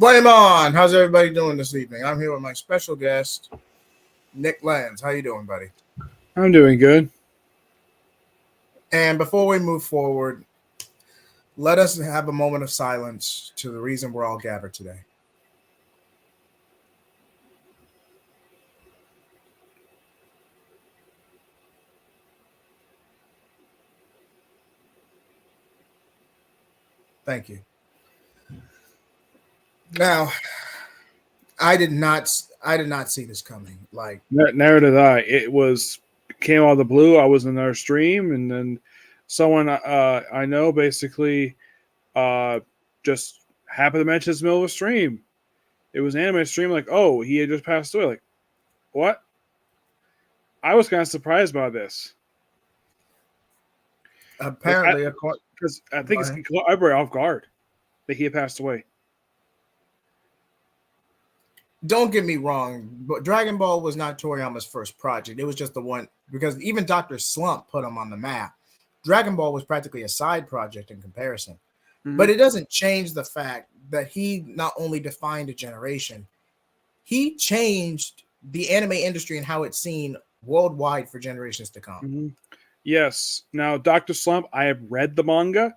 Blame on. How's everybody doing this evening? I'm here with my special guest, Nick Lenz. How you doing, buddy? I'm doing good. And before we move forward, let us have a moment of silence to the reason we're all gathered today. Thank you. Now, I did not see this coming. Like, Never did I. It came out of the blue. I was in our stream, and then someone I know basically just happened to mention this in the middle of a stream. It was an anime stream. Like, oh, he had just passed away. Like, what? I was kind of surprised by this. apparently, Because I think it's caught everybody off guard that he had passed away. don't get me wrong, but Dragon Ball was not Toriyama's first project. It was just the one because even Dr. Slump put him on the map. Dragon Ball was practically a side project in comparison. But it doesn't change the fact that he not only defined a generation, he changed the anime industry and how it's seen worldwide for generations to come. Mm-hmm. Yes. Now, Dr. Slump, I have read the manga.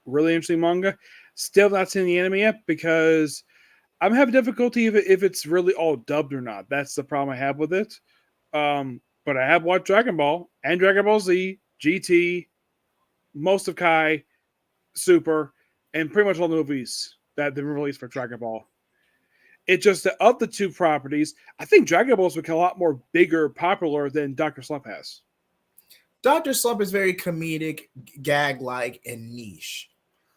Really interesting manga. Still not seen the anime yet because I'm having difficulty if it's really all dubbed or not. That's the problem I have with it. But I have watched Dragon Ball and Dragon Ball Z, GT, most of Kai, Super, and pretty much all the movies that have been released for Dragon Ball. It's just that of the two properties, I think Dragon Ball's become a lot more bigger, popular than Dr. Slump has. Dr. Slump is very comedic, gag-like, and niche.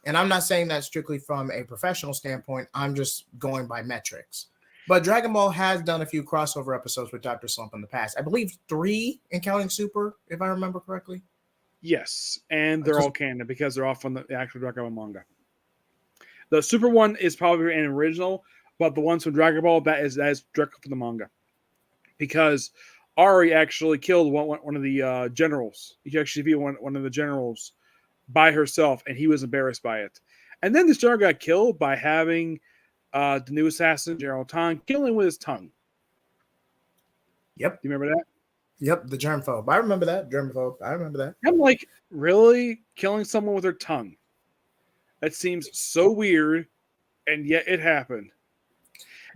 And I'm not saying that strictly from a professional standpoint. I'm just going by metrics. But Dragon Ball has done a few crossover episodes with Dr. Slump in the past. I believe 3 in counting Super, if I remember correctly. Yes, and they're all canon because they're all from the actual Dragon Ball manga. The Super one is probably an original, but the ones from Dragon Ball, that is directly from the manga. Because Ari actually killed one of the generals. He actually beat one of the generals by herself, and he was embarrassed by it. And then this general got killed by having the new assassin, General Tang, killing with his tongue. Yep. Do you remember that? Yep, the germphobe. I remember that. Germphobe. I remember that. I'm like, really? Killing someone with their tongue? That seems so weird, and yet it happened.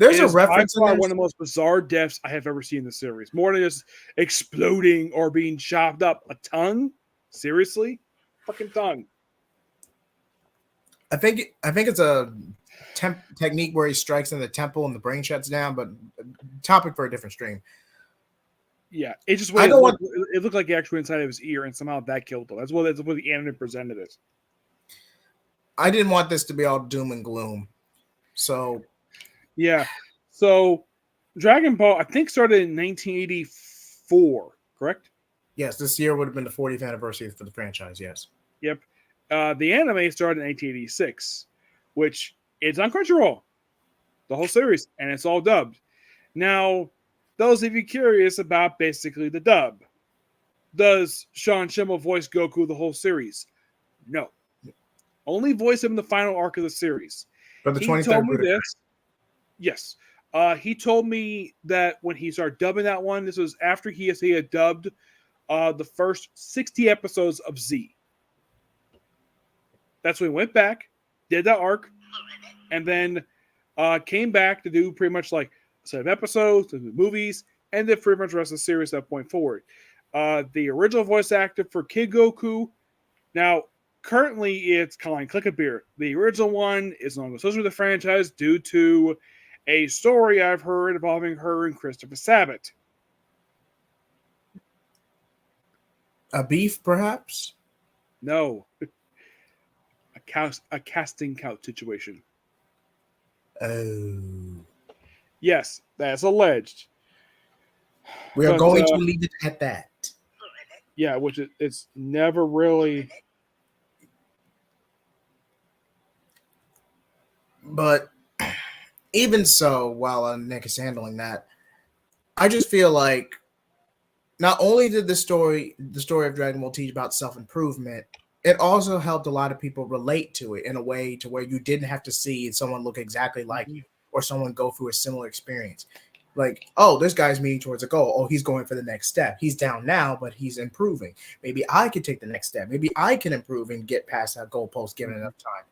There's a reference in one there. of the most bizarre deaths I have ever seen in the series. More than just exploding or being chopped up. A tongue? Seriously? Fucking tongue. I think it's a technique where he strikes in the temple and the brain shuts down, but topic for a different stream. Yeah, it just it looked like actually inside of his ear, and somehow that killed him. That's what the anime presented it. I didn't want this to be all doom and gloom. So yeah. So Dragon Ball, I think, started in 1984, correct? Yes, this year would have been the 40th anniversary for the franchise, yes. Yep. The anime started in 1986, which it's on Crunchyroll, the whole series, and it's all dubbed. Now, those of you curious about basically the dub, does Sean Schemmel voice Goku the whole series? No. Only voice him in the final arc of the series. But the he 23rd told me this. Yes. He told me that when he started dubbing that one, this was after he had dubbed the first 60 episodes of Z. That's when he went back, did that arc, and then came back to do pretty much like a set of episodes, the movies, and then pretty much the rest of the series at that point forward. The original voice actor for Kid Goku, now currently it's Colleen Clickabeer. The original one is no longer associated with the franchise due to a story I've heard involving her and Christopher Sabat. A beef, perhaps? No. A casting couch situation. Oh. Yes, that's alleged. We are going to leave it at that. Yeah, which it's never really. But even so, while Nick is handling that, I just feel like not only did the story of Dragon Ball teach about self-improvement, it also helped a lot of people relate to it in a way to where you didn't have to see someone look exactly like you or someone go through a similar experience. Like, oh, this guy's meeting towards a goal. Oh, he's going for the next step. He's down now, but he's improving. Maybe I could take the next step. Maybe I can improve and get past that goalpost given enough time.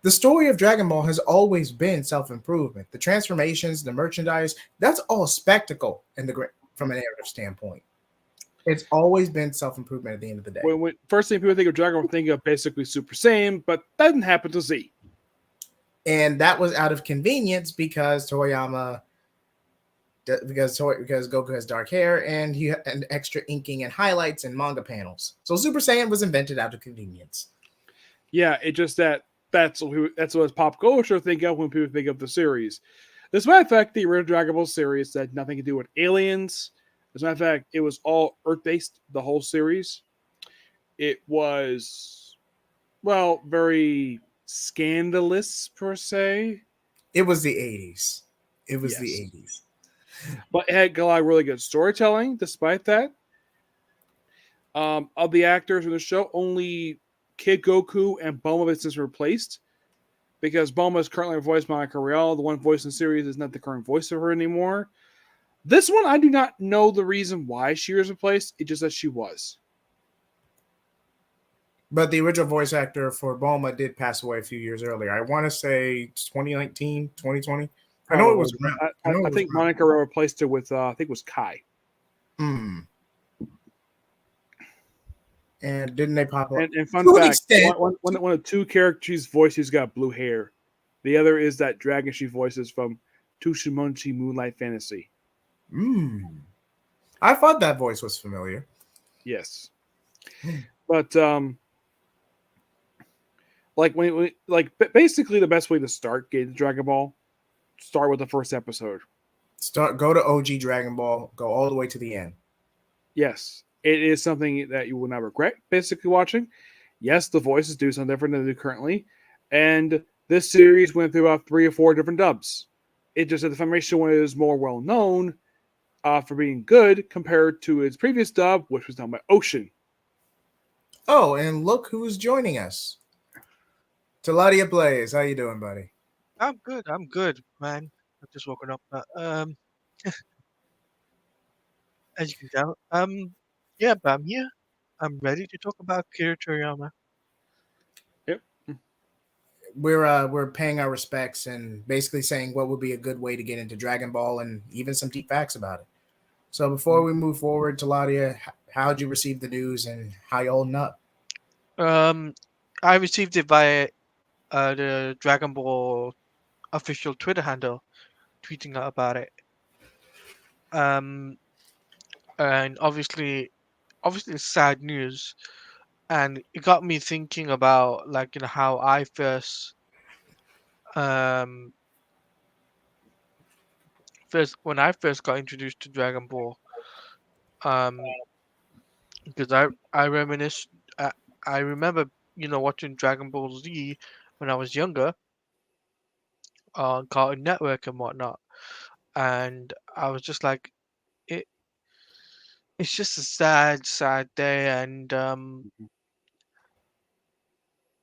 The story of Dragon Ball has always been self-improvement. The transformations, the merchandise, that's all spectacle from a narrative standpoint. It's always been self-improvement at the end of the day. When first thing people think of Dragon Ball, think of basically Super Saiyan, but that didn't happen to Z. And that was out of convenience because Toriyama, because Goku has dark hair and he had extra inking and highlights and manga panels. So Super Saiyan was invented out of convenience. Yeah, it just that's what pop culture think of when people think of the series. As a matter of fact, the original Dragon Ball series had nothing to do with aliens. As a matter of fact, it was all Earth-based, the whole series. It was, well, very scandalous, per se. It was the 80s. It was the 80s. But it had a lot of really good storytelling, despite that. Of the actors in the show, only Kid Goku and Bulma have since replaced. Because Bulma is currently voiced by Monica Rial. The one voice in the series is not the current voice of her anymore. This one, I do not know the reason why she was replaced. It just that she was. But the original voice actor for Bulma did pass away a few years earlier. I want to say 2019, 2020. I know it was around. I think Monica Rial replaced it with, I think it was Kai. And didn't they pop up? And fun fact, one of two characters' voices got blue hair. The other is that dragon she voices from Tushimonchi Moonlight Fantasy. I thought that voice was familiar. Yes. But basically the best way to start getting Dragon Ball, start with the first episode. Go to OG Dragon Ball, go all the way to the end. Yes. It is something that you will not regret basically watching. Yes, the voices do something different than they do currently. And this series went through about 3 or 4 different dubs. It just that the Funimation one is more well known for being good compared to its previous dub, which was done by Ocean. Oh, and look who's joining us. Taladia Blaze, how you doing, buddy? I'm good, man. I've just woken up. As you can tell, yeah, but I'm here. I'm ready to talk about Akira Toriyama. Yep. We're paying our respects and basically saying what would be a good way to get into Dragon Ball and even some deep facts about it. So before we move forward, Taladia, how'd you receive the news and how you holding up? I received it via the Dragon Ball official Twitter handle, tweeting out about it. And obviously it's sad news, and it got me thinking about how I first when I first got introduced to Dragon Ball, because I reminisce, I remember watching Dragon Ball Z when I was younger on Cartoon Network and whatnot, and I was just like, it's just a sad day, and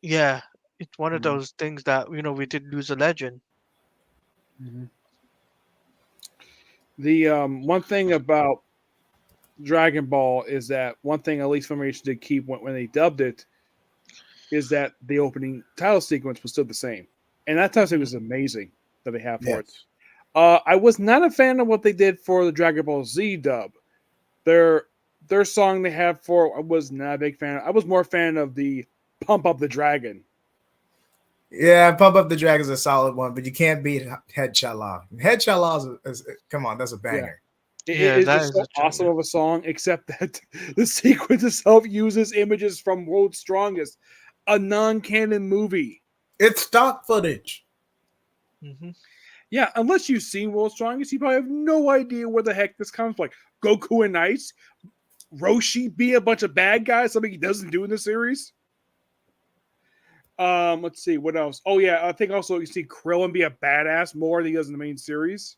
yeah, it's one of those things that we did lose a legend. The one thing about Dragon Ball is that one thing at least Funimation did keep when they dubbed it is that the opening title sequence was still the same, and that title sequence was amazing that they have for it. I was not a fan of what they did for the Dragon Ball Z dub. Their song they have for I was not a big fan. I was more a fan of the Pump Up the Dragon. Yeah, Pump Up the Dragon is a solid one, but you can't beat Head Chala. Head Chala is come on, that's a banger. It's so awesome of a song, except that the sequence itself uses images from World's Strongest, a non-canon movie. It's stock footage. Yeah, unless you've seen World's Strongest, you probably have no idea where the heck this comes from. Like Goku and Ice, Roshi be a bunch of bad guys, something he doesn't do in the series. Let's see what else. Oh yeah, I think also you see Krillin be a badass more than he does in the main series.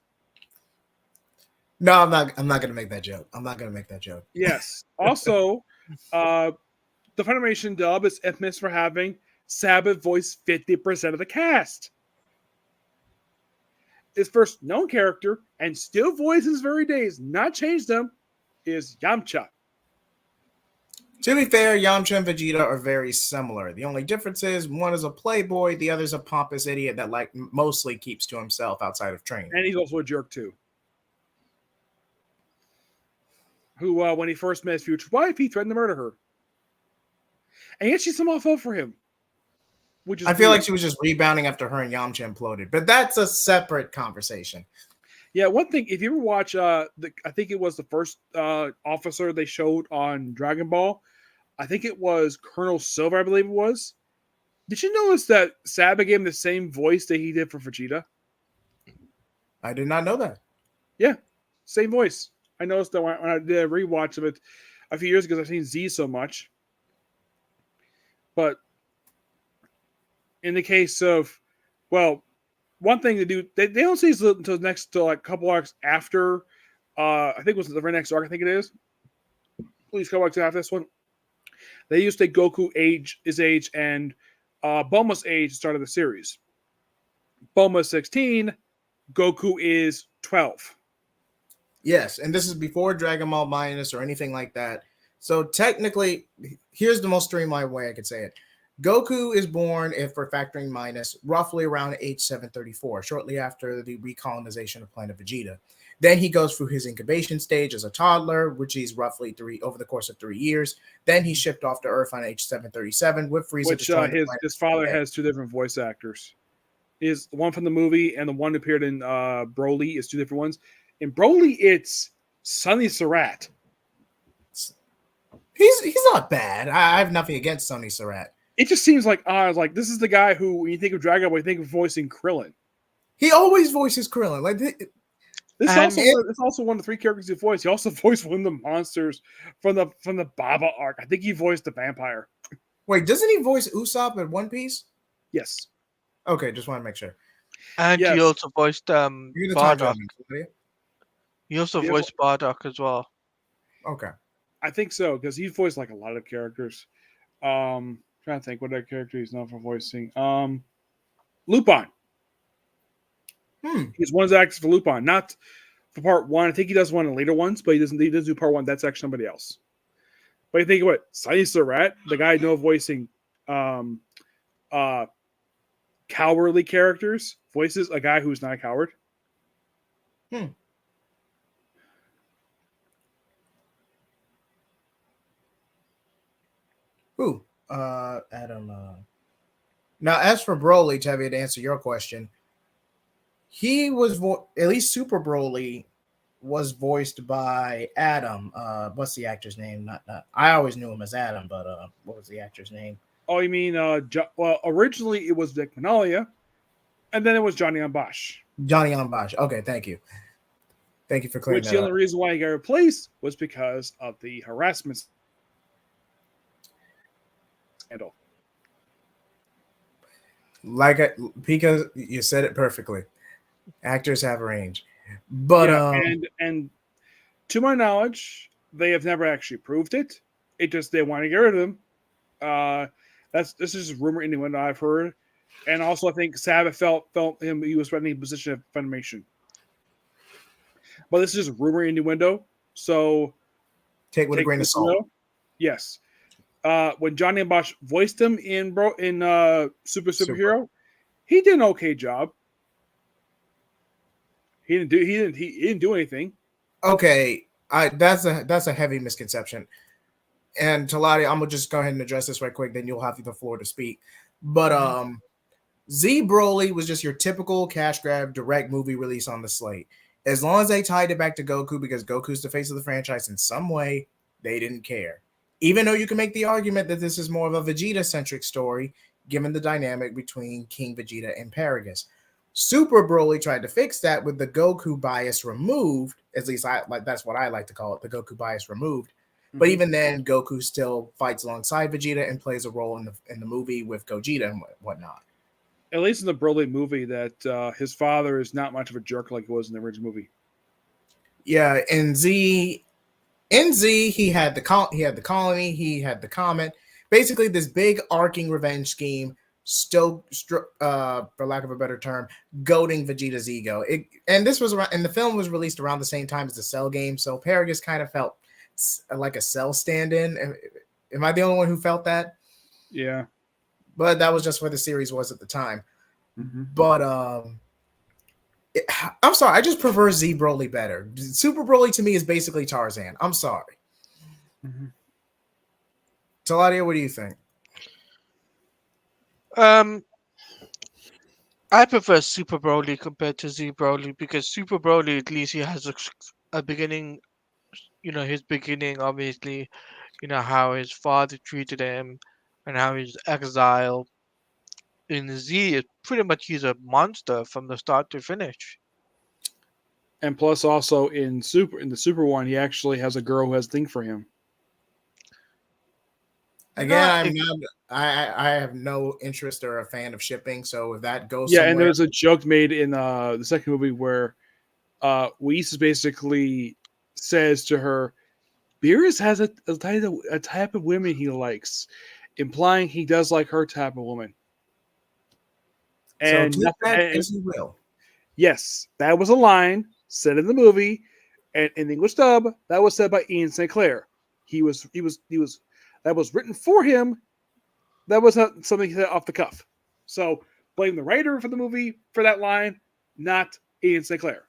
No, I'm not gonna make that joke. I'm not gonna make that joke. Yes. Also, the Funimation dub is infamous for having Sabbath voice 50% of the cast. His first known character, and still voiced in his very days, not changed them, is Yamcha. To be fair, Yamcha and Vegeta are very similar. The only difference is one is a playboy, the other's a pompous idiot that mostly keeps to himself outside of training. And he's also a jerk too. Who, when he first met his future wife, he threatened to murder her. And yet she somehow fell for him. Which is I feel like she was just rebounding after her and Yamcha imploded, but that's a separate conversation. Yeah, one thing, if you ever watch, I think it was the first officer they showed on Dragon Ball. I think it was Colonel Silver, I believe it was. Did you notice that Sabbath gave him the same voice that he did for Vegeta? I did not know that. Yeah, same voice. I noticed that when I did a rewatch of it a few years ago, because I've seen Z so much. But in the case of, well, one thing to do, they don't see this until next to like a couple arcs after. I think it was the very next arc. I think it is. Please go back to after this one. They used to take Goku his age and Bulma's age at the start of the series. Bulma's 16, Goku is 12. Yes, and this is before Dragon Ball Minus or anything like that. So technically, here's the most streamlined way I could say it. Goku is born, if we're factoring minus, roughly around age 734, shortly after the recolonization of planet Vegeta. Then he goes through his incubation stage as a toddler, which he's roughly over the course of 3 years. Then he's shipped off to Earth on age 737 with Frieza. Which his father has two different voice actors. Is the one from the movie and the one who appeared in Broly is two different ones. In Broly, it's Sonny Surratt. He's not bad. I have nothing against Sonny Surratt. It just seems like this is the guy who, when you think of Dragon Ball, you think of voicing Krillin. He always voices Krillin. Like it's also one of the three characters he voiced. He also voiced one of the monsters from the Baba arc. I think he voiced the vampire. Wait, doesn't he voice Usopp in One Piece? Yes. Okay, just want to make sure. And yes. he also voiced Bardock. He also voiced Bardock as well. Okay. I think so, because he voiced like a lot of characters. Trying to think what that character he's known for voicing. Lupin. He's one of the actors for Lupin, not for part one. I think he does one of the later ones, but he doesn't do part one. That's actually somebody else. But you think of what? Sonny Surratt, the guy I know voicing cowardly characters, voices a guy who's not a coward. Who? Adam. Now, as for Broly, Tevye, to answer your question, he was at least Super Broly was voiced by Adam. What's the actor's name? Not. I always knew him as Adam, but what was the actor's name? Oh, you mean well, originally it was Vic Manalia, and then it was Johnny Ambash. Johnny Ambash. Okay, thank you. Thank you for clearing that up. Which the only reason why he got replaced was because of the harassment scandal. Because you said it perfectly. Actors have a range, but and to my knowledge, they have never actually proved it. It just they want to get rid of him. This is rumor innuendo I've heard, and also I think Sabbath felt him he was threatening the position of Funimation. But this is just rumor innuendo, so take with a grain of salt. Yes. When Johnny Ambash voiced him in Superhero, he did an okay job. He didn't do anything. Okay, that's a heavy misconception. And Talati, I'm gonna just go ahead and address this right quick, then you'll have the floor to speak. But Z Broly was just your typical cash grab direct movie release on the slate. As long as they tied it back to Goku, because Goku's the face of the franchise in some way, they didn't care. Even though you can make the argument that this is more of a Vegeta-centric story, given the dynamic between King Vegeta and Paragus. Super Broly tried to fix that with the Goku bias removed. At least that's what I like to call it, the Goku bias removed. Mm-hmm. But even then, Goku still fights alongside Vegeta and plays a role in the movie with Gogeta and whatnot. At least in the Broly movie, that his father is not much of a jerk like he was in the original movie. Yeah, in Z, he had the colony, he had the comet, basically this big arcing revenge scheme, for lack of a better term, goading Vegeta's ego. And this was around, and the film was released around the same time as the Cell game, so Paragus kind of felt like a Cell stand-in. Am I the only one who felt that? Yeah. But that was just where the series was at the time. Mm-hmm. But I'm sorry, I just prefer Z Broly better. Super Broly to me is basically Tarzan. I'm sorry. Mm-hmm. Taladia, what do you think? I prefer Super Broly compared to Z Broly because Super Broly at least he has a beginning. His beginning obviously. How his father treated him, and how he's exiled. In Z, it's pretty much he's a monster from the start to finish. And plus, also in the Super one, he actually has a girl who has a thing for him. Again, If I have no interest or a fan of shipping, so if that goes Yeah, and somewhere, there's a joke made in the second movie where Whis basically says to her, Beerus has a type of women he likes, implying he does like her type of woman. so And take nothing, that and as you will. yes, that was a line said in the movie, and in the English dub, that was said by Ian St. Clair. He was that was written for him. That was not something he said off the cuff. So blame the writer for the movie for that line, not Ian St. Clair.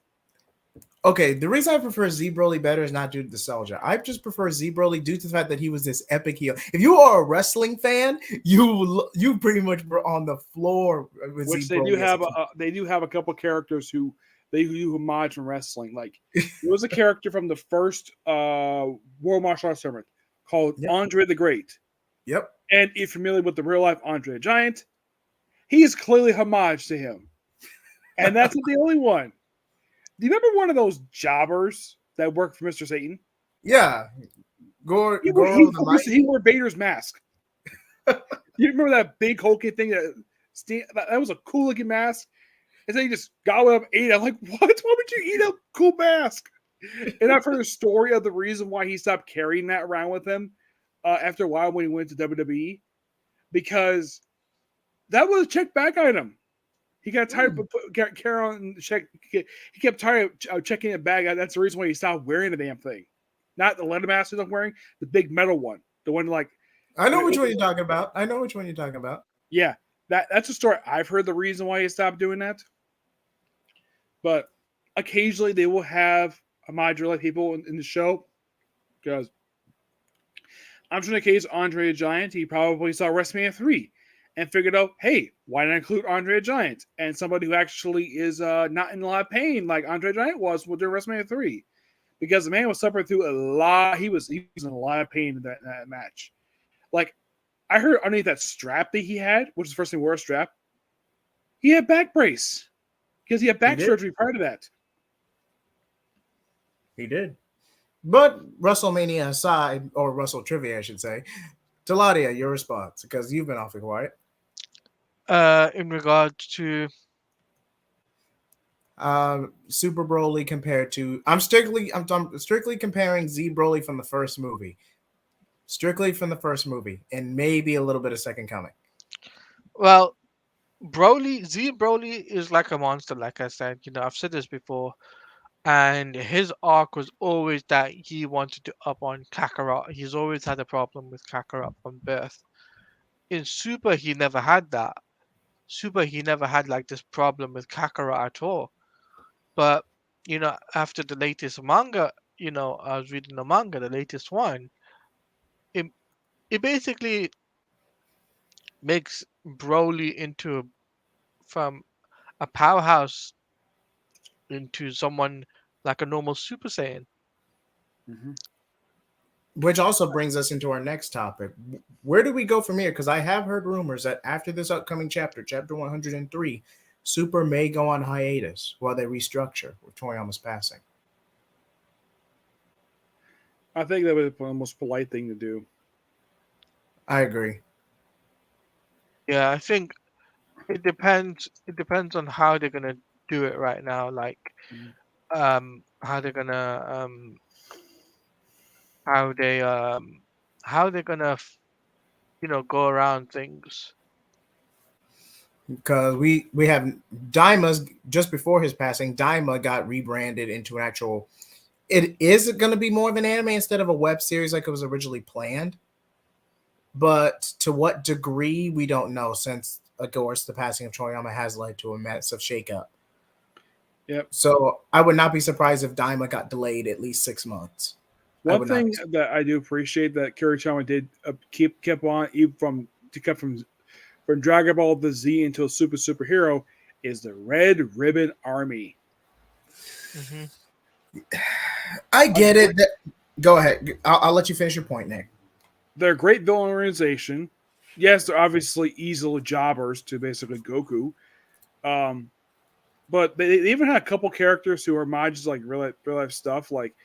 Okay, the reason I prefer Z Broly better is not due to the nostalgia. I just prefer Z Broly due to the fact that he was this epic heel. If you are a wrestling fan, you pretty much were on the floor with Which Z Broly. they do have a couple characters who they do homage from wrestling. Like there was a character from the first World Martial Arts Tournament called Yep. Andre the Great. Yep. And if you're familiar with the real life Andre the Giant, he is clearly homage to him. And that's not the only one. Do you remember one of those jobbers that worked for Mr. Satan? Yeah. Goro the Mighty. he wore Vader's mask. You remember that big hulky thing that was a cool looking mask? And then he just got up and ate it. I'm like, what? Why would you eat a cool mask? And I've heard a story of the reason why he stopped carrying that around with him after a while when he went to WWE. Because that was a check back item. He got tired of carrying on check. He kept tired of checking it back. That's the reason why he stopped wearing the damn thing. Not the leather mask I'm wearing, the big metal one. The one like I know which one you're talking about. Yeah, that's a story. I've heard the reason why he stopped doing that. But occasionally they will have a modular people in the show because I'm sure in the case of Andre the Giant, he probably saw WrestleMania 3 and figured out, hey, why not include Andre the Giant? And somebody who actually is not in a lot of pain like Andre the Giant was during WrestleMania 3. Because the man was suffering through a lot. He was in a lot of pain in that match. Like, I heard underneath that strap that he had, which is the first thing he wore a strap, he had back brace. Because he had back surgery prior to that. He did. But WrestleMania aside, or Russell Trivia, I should say, Taladia, your response, because you've been awfully quiet. In regards to Super Broly compared to I'm strictly comparing Z Broly from the first movie. Strictly from the first movie, and maybe a little bit of Second Coming. well, Z Broly is like a monster, like I said. I've said this before. And his arc was always that he wanted to up on Kakarot. He's always had a problem with Kakarot from birth. In Super, he never had that. Super, he never had like this problem with Kakarot at all. But after the latest manga, I was reading the manga, the latest one. It it basically makes Broly into from a powerhouse into someone like a normal Super Saiyan. Mm-hmm. Which also brings us into our next topic. Where do we go from here? Because I have heard rumors that after this upcoming chapter, chapter 103, Super may go on hiatus while they restructure with Toriyama's passing. I think that was the most polite thing to do. I agree. Yeah, I think it depends. It depends on how they're gonna do it right now. Like, how they're gonna how they're gonna go around things. Because we have Daima's just before his passing, Daima got rebranded into an actual. It is going to be more of an anime instead of a web series like it was originally planned. But to what degree, we don't know, since, of course, the passing of Toriyama has led to a massive shakeup. Yep. So I would not be surprised if Daima got delayed at least 6 months. One thing that I do appreciate that Akira Toriyama did kept on even from Dragon Ball the Z into a superhero is the Red Ribbon Army. Mm-hmm. I get it. Go ahead. I'll let you finish your point, Nick. They're a great villain organization. Yes, they're obviously easily jobbers to basically Goku. But they even had a couple characters who are homages like real life stuff. Like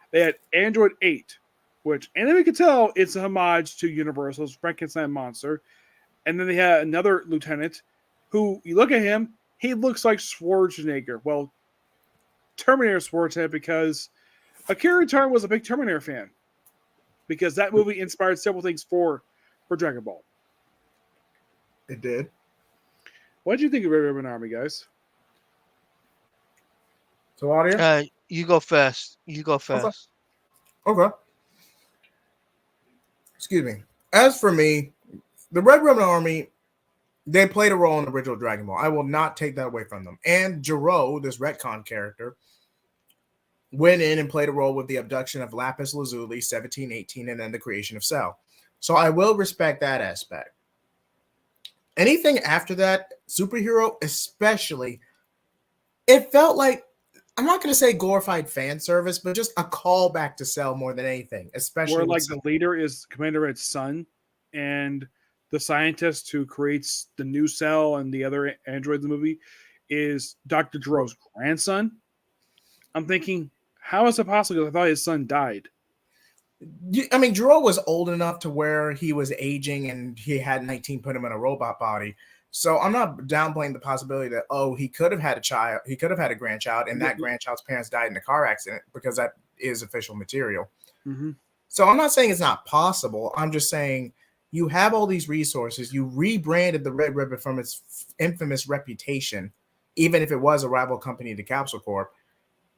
they had Android 8, which anyone could tell it's a homage to Universal's Frankenstein monster. And then they had another lieutenant who, you look at him, he looks like Schwarzenegger. Well, Terminator Schwarzenegger, because Akira Toriyama was a big Terminator fan. Because that movie inspired several things for Dragon Ball. It did. What did you think of Red Ribbon Army, guys? So, Audio? You go first. Okay. Excuse me. As for me, the Red Ribbon Army, they played a role in the original Dragon Ball. I will not take that away from them. And Jiro, this retcon character, went in and played a role with the abduction of Lapis Lazuli, 1718, and then the creation of Cell. So I will respect that aspect. Anything after that, superhero especially, it felt like, I'm not going to say glorified fan service, but just a callback to Cell more than anything. Especially where like the leader is Commander Red's son, and the scientist who creates the new Cell and the other androids in the movie is Dr. Jiro's grandson. I'm thinking, how is it possible? I thought his son died. I mean, Jiro was old enough to where he was aging and he had 19 put him in a robot body. So I'm not downplaying the possibility that, he could have had a child, he could have had a grandchild, and that grandchild's parents died in a car accident, because that is official material. Mm-hmm. So I'm not saying it's not possible. I'm just saying you have all these resources. You rebranded the Red Ribbon from its infamous reputation, even if it was a rival company to Capsule Corp.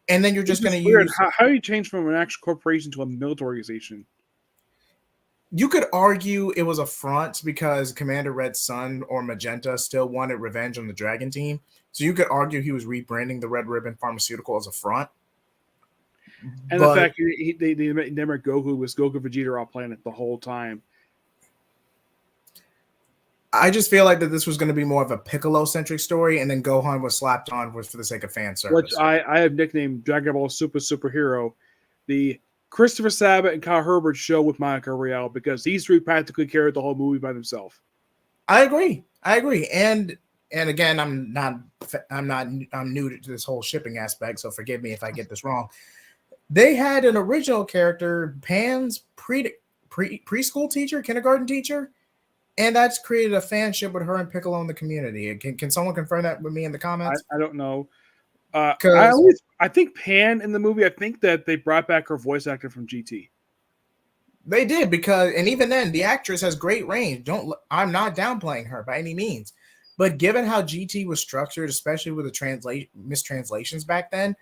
And then you're just going to use... How do you change from an actual corporation to a military organization? You could argue it was a front because Commander Red's son, or Magenta, still wanted revenge on the Dragon Team. So you could argue he was rebranding the Red Ribbon Pharmaceutical as a front. And the fact they never Goku was Goku Vegeta off planet the whole time. I just feel like that this was going to be more of a Piccolo-centric story, and then Gohan was slapped on for the sake of fan service. Which I have nicknamed Dragon Ball Superhero, the Christopher Sabat and Kyle Herbert show with Monica Rial, because these three practically carried the whole movie by themselves. I agree. And again, I'm new to this whole shipping aspect, so forgive me if I get this wrong. They had an original character, Pan's preschool teacher, kindergarten teacher, and that's created a fanship with her and Piccolo in the community. Can someone confirm that with me in the comments? I don't know. I think Pan in the movie, I think that they brought back her voice actor from GT. They did, and even then, the actress has great range. I'm not downplaying her by any means, but given how GT was structured, especially with the mistranslations back then,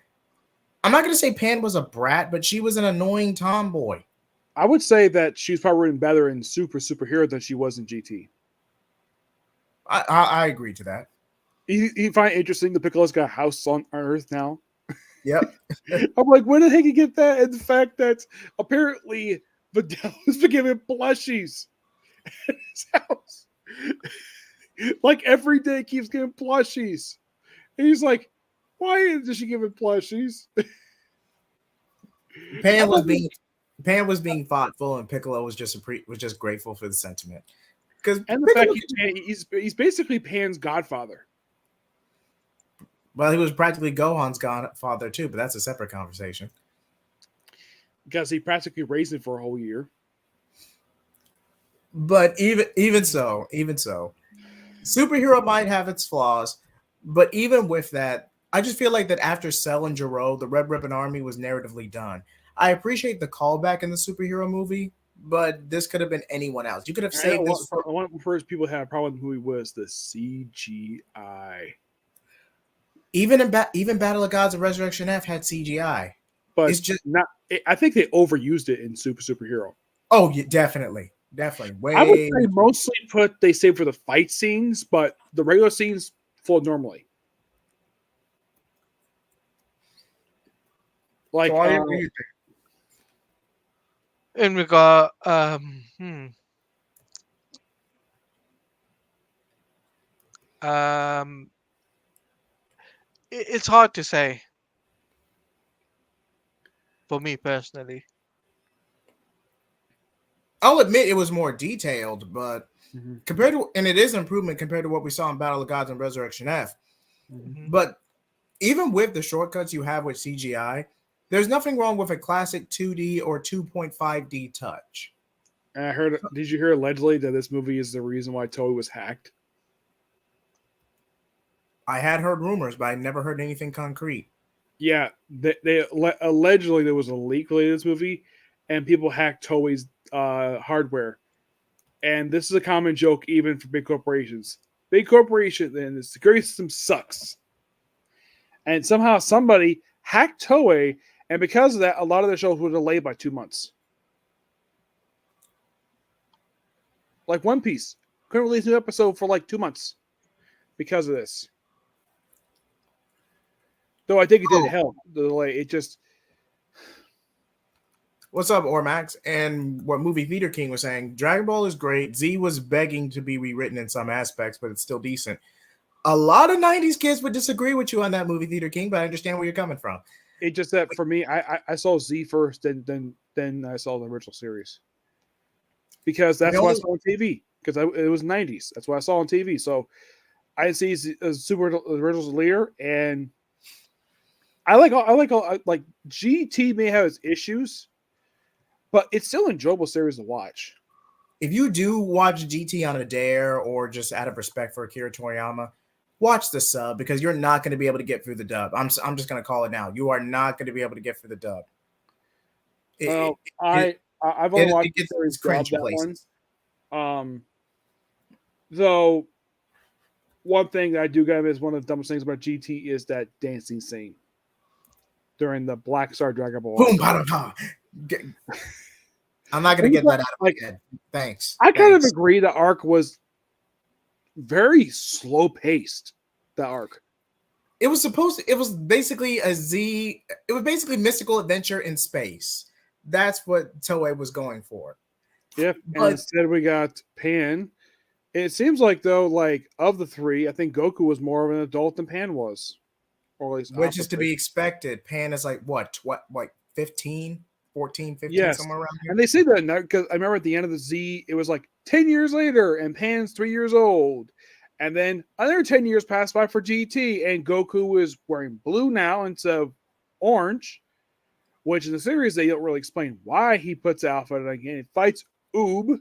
I'm not going to say Pan was a brat, but she was an annoying tomboy. I would say that she's probably written better in Superhero than she was in GT. I agree to that. You find it interesting that Piccolo's got a house on Earth now? Yep. I'm like, where the heck you get that? And the fact that apparently Vidal has been giving plushies at his house. Like every day keeps giving plushies. And he's like, why is she giving plushies? Pan was being thoughtful, and Piccolo was just grateful for the sentiment. And the fact he's basically Pan's godfather. Well, he was practically Gohan's godfather too, but that's a separate conversation. Because he practically raised him for a whole year. But even so, superhero might have its flaws, but even with that, I just feel like that after Cell and Jiro, the Red Ribbon Army was narratively done. I appreciate the callback in the superhero movie, but this could have been anyone else. You could have I know saved this for one of the first people who had a problem with the movie was the CGI. even Battle of Gods and Resurrection F had CGI. But It's just not. I think they overused it in Superhero. oh yeah, definitely. Way I would say mostly they save for the fight scenes, but the regular scenes flow normally. Like, So what do you think? In regard, it's hard to say for me personally. I'll admit it was more detailed, but Mhm. compared to, and it is an improvement compared to what we saw in Battle of Gods and Resurrection F. Mhm. But even with the shortcuts you have with CGI, there's nothing wrong with a classic 2D or 2.5D touch. And I heard. Did you hear allegedly that this movie is the reason why Toei was hacked? I had heard rumors, but I never heard anything concrete. Yeah, they allegedly there was a leak related to this movie, and people hacked Toei's hardware. And this is a common joke even for big corporations. Big corporation, then the security system sucks. And somehow somebody hacked Toei, and because of that, a lot of their shows were delayed by 2 months. Like One Piece couldn't release a new episode for like 2 months because of this. Though I think it did help the delay. It just What's up, Ormax? And what Movie Theater King was saying, Dragon Ball is great. Z was begging to be rewritten in some aspects, but it's still decent. A lot of 90s kids would disagree with you on that, Movie Theater King, but I understand where you're coming from. it just that for me, I saw Z first, then I saw the original series because that's what I saw on TV. Because it was 90s. That's what I saw on TV. So I see Super originals later, and I like GT may have its issues, but it's still an enjoyable series to watch. If you do watch GT on a dare or just out of respect for Akira Toriyama, watch the sub because you're not going to be able to get through the dub. I'm just going to call it now. You are not going to be able to get through the dub. I've only watched the series cringe that places. one. Though one thing that I do get is one of the dumbest things about GT is that dancing scene during the Black Star Dragon Ball. Boom, bottom, ha. I'm not going to get that out of my head. Thanks. I kind of agree the arc was very slow paced. The arc. It was basically it was basically mystical adventure in space. That's what Toei was going for. Yep. And instead we got Pan. It seems like though, like of the three, I think Goku was more of an adult than Pan was. Or at least which is to be expected. Pan is like what 15, 14, 15, yes. somewhere around here. And they say that because I remember at the end of the Z, it was like 10 years later, and Pan's 3 years old. And then another 10 years passed by for GT, and Goku is wearing blue now instead of orange, which in the series, they don't really explain why he puts Alpha and again. He fights Oob,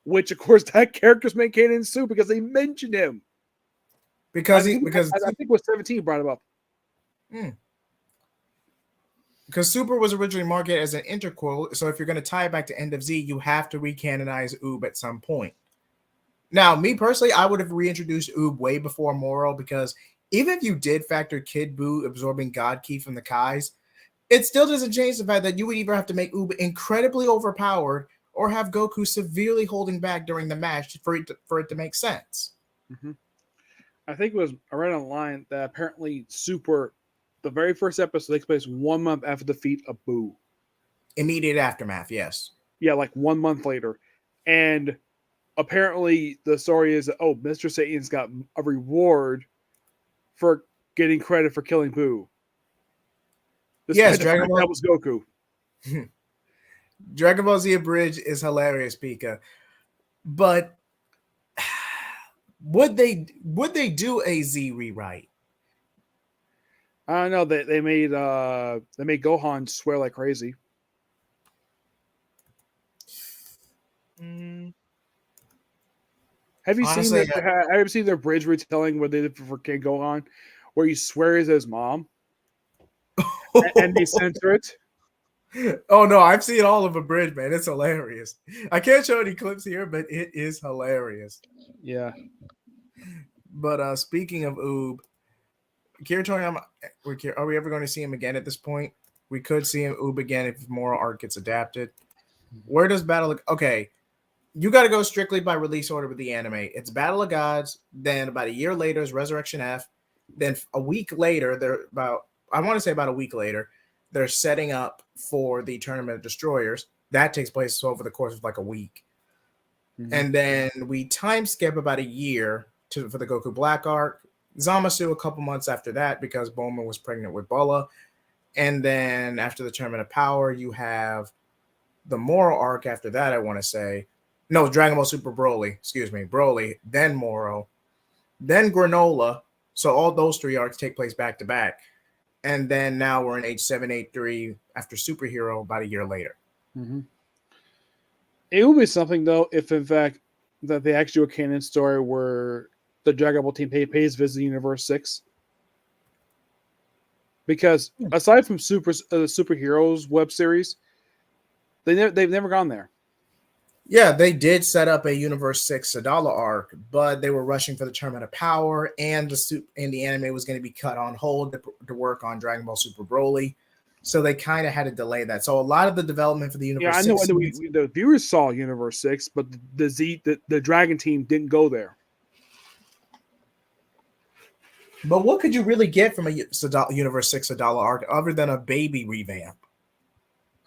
which of course that character's made canon Soup because they mentioned him. Because I think it was 17 brought him up. Because Super was originally marketed as an interquel, so if you're going to tie it back to End of Z, you have to recanonize Oob at some point. Now, me personally, I would have reintroduced Oob way before Moro because even if you did factor Kid Buu absorbing God Ki from the Kais, it still doesn't change the fact that you would either have to make Oob incredibly overpowered or have Goku severely holding back during the match for it to make sense. Mm-hmm. I think it was around a line that apparently Super, the very first episode takes place 1 month after the defeat of Buu. Immediate aftermath, yes. Yeah, like 1 month later. And apparently the story is that, Mr. Satan's got a reward for getting credit for killing Buu. Yes, Dragon Ball. That was Goku. Dragon Ball Z Abridged is hilarious, Pika. But would they do a Z rewrite? I don't know. They made Gohan swear like crazy. Have you seen their bridge retelling where they did for King Gohan, where he swears at his mom, and they censor it? Oh no, I've seen all of Abridged, man. It's hilarious. I can't show any clips here, but it is hilarious. Yeah. But speaking of Oob, Akira Toriyama, are we ever going to see him again at this point? We could see him Oob again if Moral Arc gets adapted. Where does Battle of... Okay, you got to go strictly by release order with the anime. It's Battle of Gods, then about a year later is Resurrection F, then a week later, I want to say about a week later, they're setting up for the Tournament of Destroyers. That takes place over the course of like a week. Mm-hmm. And then we time skip about a year for the Goku Black arc. Zamasu a couple months after that because Bulma was pregnant with Bulla. And then after the Tournament of Power, you have the Moral arc after that, I want to say. No, Dragon Ball Super Broly. Excuse me. Broly, then Moro, then Granola. So all those three arcs take place back to back. And then now we're in H783 after Superhero about a year later. Mm-hmm. It would be something, though, if in fact that the actual canon story where the Dragon Ball team pays visit Universe 6. Because aside from Superheroes web series, they've never gone there. Yeah, they did set up a Universe 6 Sadala arc, but they were rushing for the Tournament of Power, and the anime was going to be cut on hold to work on Dragon Ball Super Broly. So they kind of had to delay that. So a lot of the development for the Universe 6... Yeah, I know the viewers saw Universe 6, but the Dragon team didn't go there. But what could you really get from a Universe 6 Sadala arc other than a baby revamp?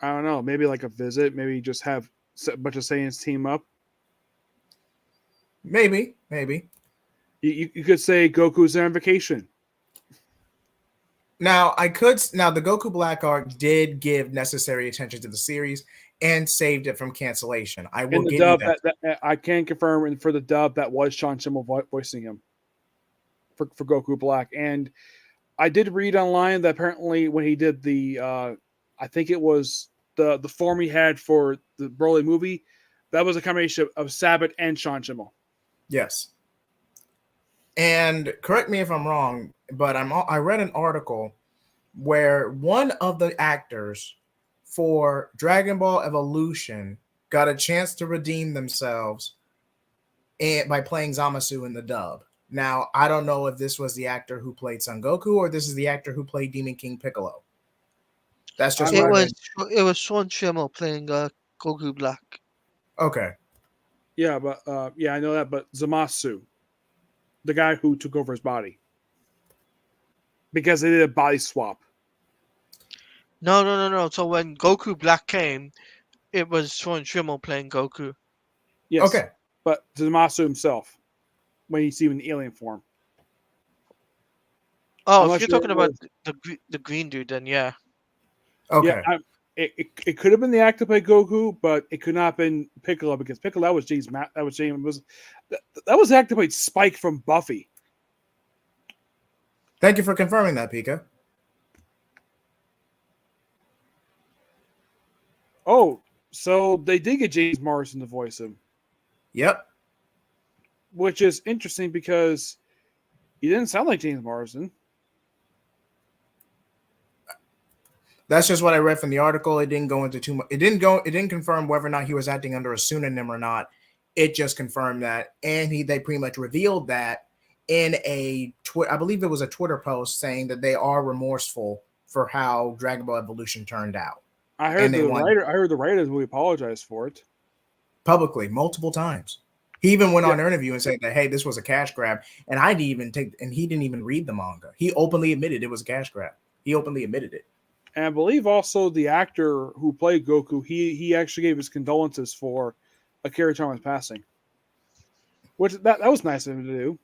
I don't know. Maybe like a visit. Maybe just have a bunch of Saiyans team up. Maybe. You could say Goku's there on vacation. Now, the Goku Black arc did give necessary attention to the series and saved it from cancellation. I will give you that. I can confirm, and for the dub, that was Sean Schimmel voicing him for Goku Black. And I did read online that apparently when he did the, I think it was the form he had for the Broly movie, that was a combination of Sabat and Sean Schimmel. Yes. And correct me if I'm wrong, but I read an article where one of the actors for Dragon Ball Evolution got a chance to redeem themselves by playing Zamasu in the dub. Now, I don't know if this was the actor who played Son Goku or this is the actor who played Demon King Piccolo. That's just it was Sean Schimmel playing Goku Black. Okay. Yeah, but I know that. But Zamasu, the guy who took over his body, because they did a body swap. No. So when Goku Black came, it was Sean Schimmel playing Goku. Yes. Okay. But Zamasu himself, when you see him in the alien form. Oh, if you're talking about the green dude, then yeah. Okay. Yeah, it could have been the actor by Goku, but it could not have been Piccolo because Piccolo that was James. That was the actor by Spike from Buffy. Thank you for confirming that, Pika. Oh, so they did get James Morrison to voice him. Yep. Which is interesting because he didn't sound like James Morrison. That's just what I read from the article. It didn't go into too much. It didn't confirm whether or not he was acting under a pseudonym or not. It just confirmed that, and they pretty much revealed that in I believe it was a Twitter post saying that they are remorseful for how Dragon Ball Evolution turned out. I heard the writers will apologize for it publicly multiple times. He even went on an interview and said that, hey, this was a cash grab, and he didn't even read the manga. He openly admitted it was a cash grab. He openly admitted it. And I believe also the actor who played Goku, he actually gave his condolences for Akira Toriyama's passing. Which that was nice of him to do.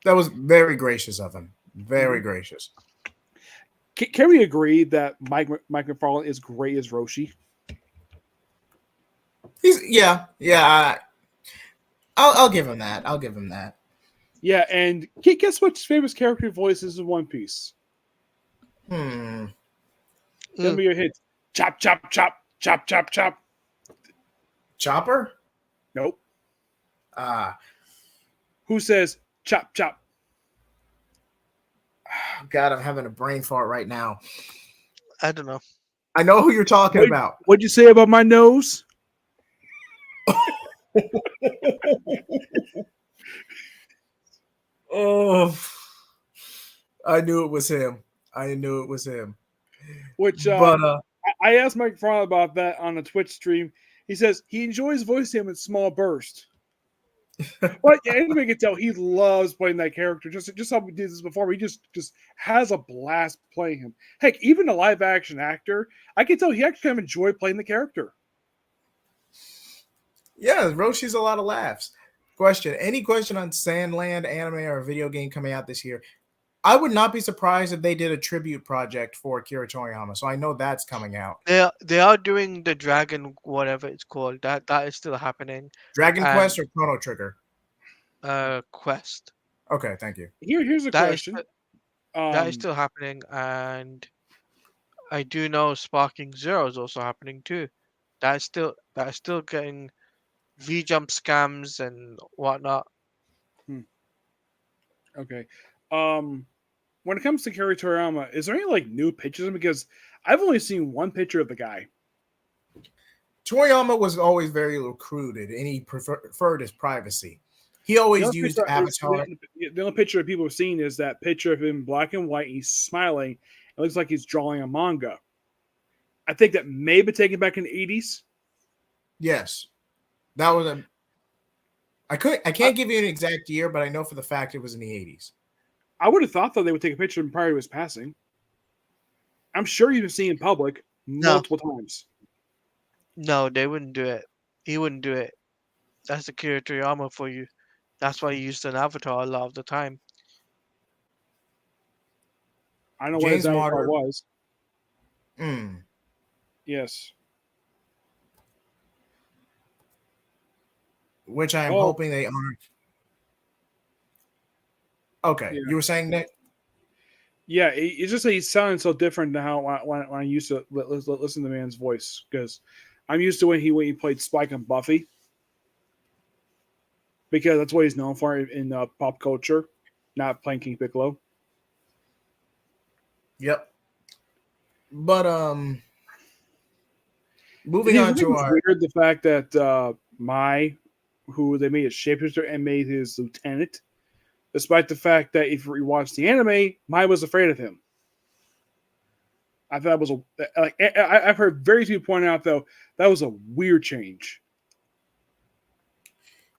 That was very gracious of him. Very gracious. Can we agree that Mike McFarlane is great as Roshi? I'll give him that. I'll give him that. Yeah, and guess what his favorite character voice is in One Piece? Then be your hit. Chop, chop, chop, chop, chop, chop. Chopper? Nope. Who says chop, chop? God, I'm having a brain fart right now. I don't know. I know who you're talking about. What'd you say about my nose? Oh, I knew it was him. I knew it was him. Which But I asked Mike Fromm about that on a Twitch stream. He says he enjoys voicing him in small bursts. But yeah, anybody can tell he loves playing that character. Just how we did this before. He just has a blast playing him. Heck, even a live action actor, I can tell he actually kind of enjoyed playing the character. yeah, Roshi's a lot of laughs. Question: any question on Sandland anime or video game coming out this year? I would not be surprised if they did a tribute project for Akira Toriyama. So I know that's coming out. They are doing the Dragon, whatever it's called. That is still happening. Dragon And Quest or Chrono Trigger? Quest. Okay, thank you. Here's a That question. that is still happening, and I do know Sparking Zero is also happening too. That is still getting V jump scams and whatnot. Okay. When it comes to Akira Toriyama, is there any like new pictures? Because I've only seen one picture of the guy. Toriyama was always very recruited, and he preferred his privacy. He always used Avatar. The only picture that people have seen is that picture of him in black and white. He's smiling. It looks like he's drawing a manga. I think that may be taken back in the 80s. Yes, that was a. I can't give you an exact year, but I know for the fact it was in the 80s. I would have thought that they would take a picture of him prior to his passing. I'm sure you've seen in public multiple times. No, they wouldn't do it. He wouldn't do it. That's Akira Toriyama for you. That's why he used an avatar a lot of the time. I know what his avatar was. Yes. Which I am hoping they honor. Okay, yeah. You were saying that? Yeah, it's just that he's sounding so different than how when I used to listen to the man's voice, because I'm used to when he played Spike and Buffy, because that's what he's known for in pop culture, not playing King Piccolo. Yep. But moving on to our weird the fact that who they made a shapeshifter and made his lieutenant, despite the fact that if you watch the anime, Mai was afraid of him. I thought it was I've heard very few point out though that was a weird change.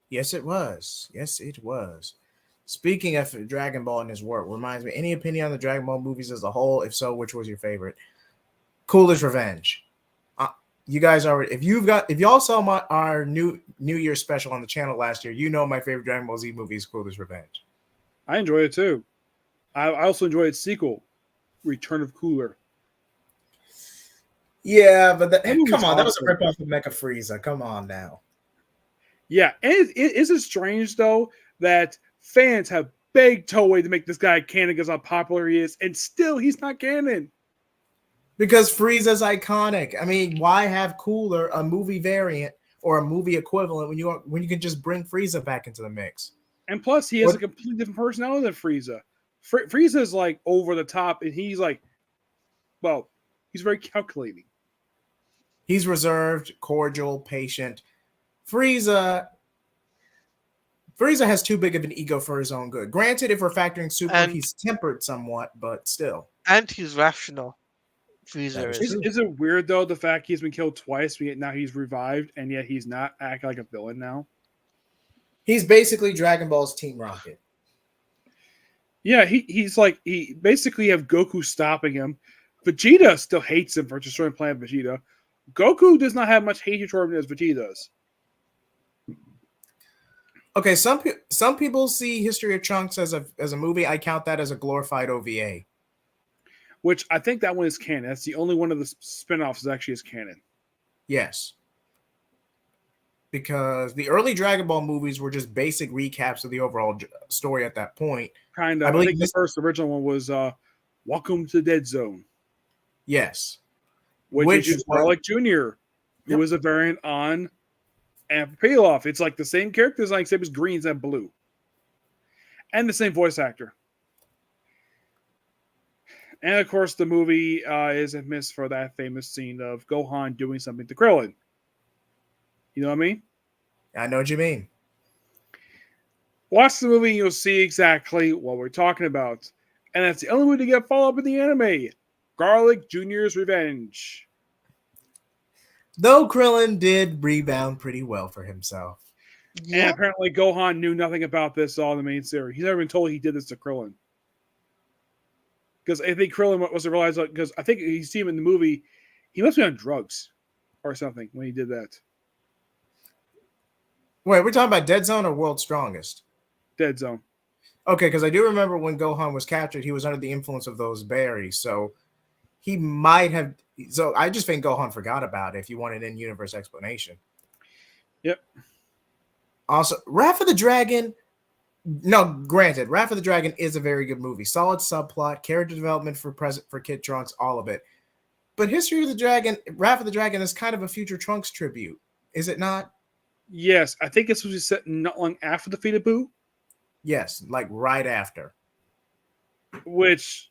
Yes, it was. Yes, it was. Speaking of Dragon Ball and his work, reminds me, any opinion on the Dragon Ball movies as a whole? If so, which was your favorite? Coolest Revenge. You guys already, if y'all saw our New Year special on the channel last year, you know my favorite Dragon Ball Z movie is Coolest Revenge. I enjoyed it too. I also enjoyed its sequel, Return of Cooler. Yeah, but come on, that was a ripoff of Mecha Frieza. Come on now. Yeah, and is it strange though that fans have begged Toei to make this guy canon because how popular he is, and still he's not canon? Because Frieza's iconic. I mean, why have Cooler, a movie variant or a movie equivalent, when you can just bring Frieza back into the mix? And plus, he has a completely different personality than Frieza. Frieza is like over the top, and he's like, well, he's very calculating. He's reserved, cordial, patient. Frieza has too big of an ego for his own good. Granted, if we're factoring Super, he's tempered somewhat, but still. And he's rational. Frieza is it weird though the fact he's been killed twice, yet now he's revived, and yet he's not acting like a villain now? He's basically Dragon Ball's Team Rocket. Yeah, he basically have Goku stopping him. Vegeta still hates him for destroying Planet Vegeta. Goku does not have much hatred toward him as Vegeta does. Okay, some people see History of Trunks as a movie. I count that as a glorified OVA. Which I think that one is canon. That's the only one of the spinoffs that actually is canon. Yes. Because the early Dragon Ball movies were just basic recaps of the overall story at that point. Kind of. I think the first original one was Welcome to the Dead Zone. Yes. Which is Warlick Jr., who was a variant on Amber Payloff. It's like the same characters, like except it's greens and blue. And the same voice actor. And of course, the movie is infamous for that famous scene of Gohan doing something to Krillin. You know what I mean? I know what you mean. Watch the movie and you'll see exactly what we're talking about. And that's the only way to get follow up in the anime. Garlic Jr.'s Revenge. Though Krillin did rebound pretty well for himself. And Yeah. apparently Gohan knew nothing about this all in the main series. He's never been told he did this to Krillin. Because I think Krillin must have realized, because I think you see him in the movie, he must be on drugs or something when he did that. Wait, we're talking about Dead Zone or World's Strongest? Dead Zone. Okay, because I do remember when Gohan was captured, he was under the influence of those berries. So he might have. So I just think Gohan forgot about it if you want an in-universe explanation. Yep. Also, Wrath of the Dragon. No, granted, Wrath of the Dragon is a very good movie. Solid subplot, character development for Kid Trunks, all of it. But History of the Dragon, Wrath of the Dragon is kind of a future Trunks tribute, is it not? Yes, I think it's supposed to be set not long after the Fate of Boo. Yes, like right after. Which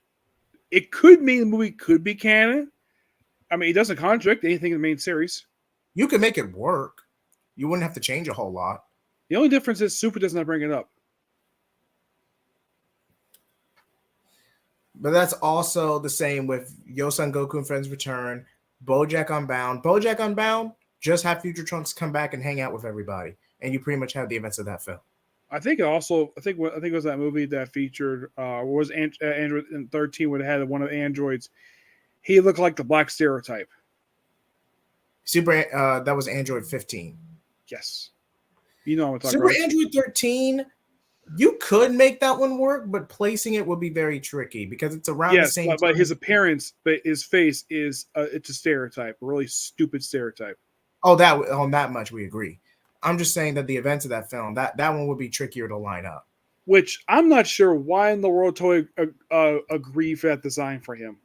it could mean the movie could be canon. I mean, it doesn't contradict anything in the main series. You could make it work. You wouldn't have to change a whole lot. The only difference is Super does not bring it up. But that's also the same with Yosan Goku and Friends Return, BoJack Unbound. BoJack Unbound, just have Future Trunks come back and hang out with everybody, and you pretty much have the events of that film. I think it was that movie that featured was Android 13 would have had one of the androids. He looked like the black stereotype. That was Android 15. Yes, you know what I'm talking Super about. Android 13. You could make that one work, but placing it would be very tricky because it's around the same. But his appearance, but his face is it's a stereotype, a really stupid stereotype. Oh, on that much we agree. I'm just saying that the events of that film, that one would be trickier to line up. Which I'm not sure why in the world Toei agreed for that design for him.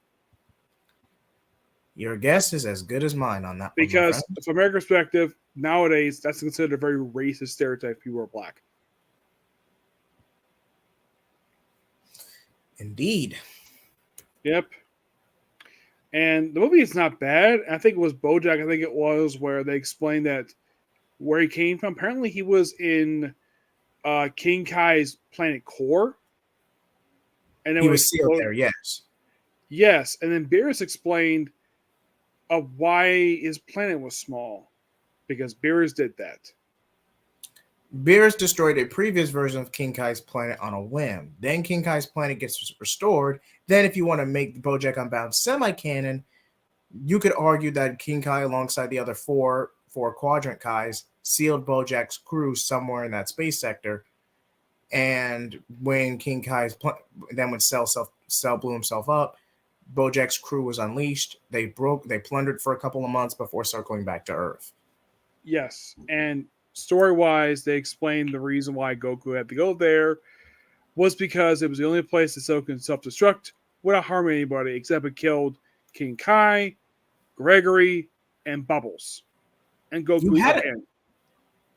Your guess is as good as mine on that. Because from American perspective, nowadays that's considered a very racist stereotype if people are black. Indeed. Yep. And the movie is not bad. I think it was BoJack. I think it was where they explained that where he came from. Apparently, he was in King Kai's planet core, and he was sealed there. Yes. Yes, and then Beerus explained why his planet was small, because Beerus did that. Beerus destroyed a previous version of King Kai's planet on a whim. Then King Kai's planet gets restored. Then if you want to make the BoJack Unbound semi-canon, you could argue that King Kai, alongside the other four Quadrant Kais, sealed BoJack's crew somewhere in that space sector. And when King Kai's when Cell blew himself up, BoJack's crew was unleashed. They plundered for a couple of months before circling back to Earth. Yes, and story-wise, they explained the reason why Goku had to go there was because it was the only place that Cell could self-destruct without harming anybody, except it killed King Kai, Gregory, and Bubbles. And Goku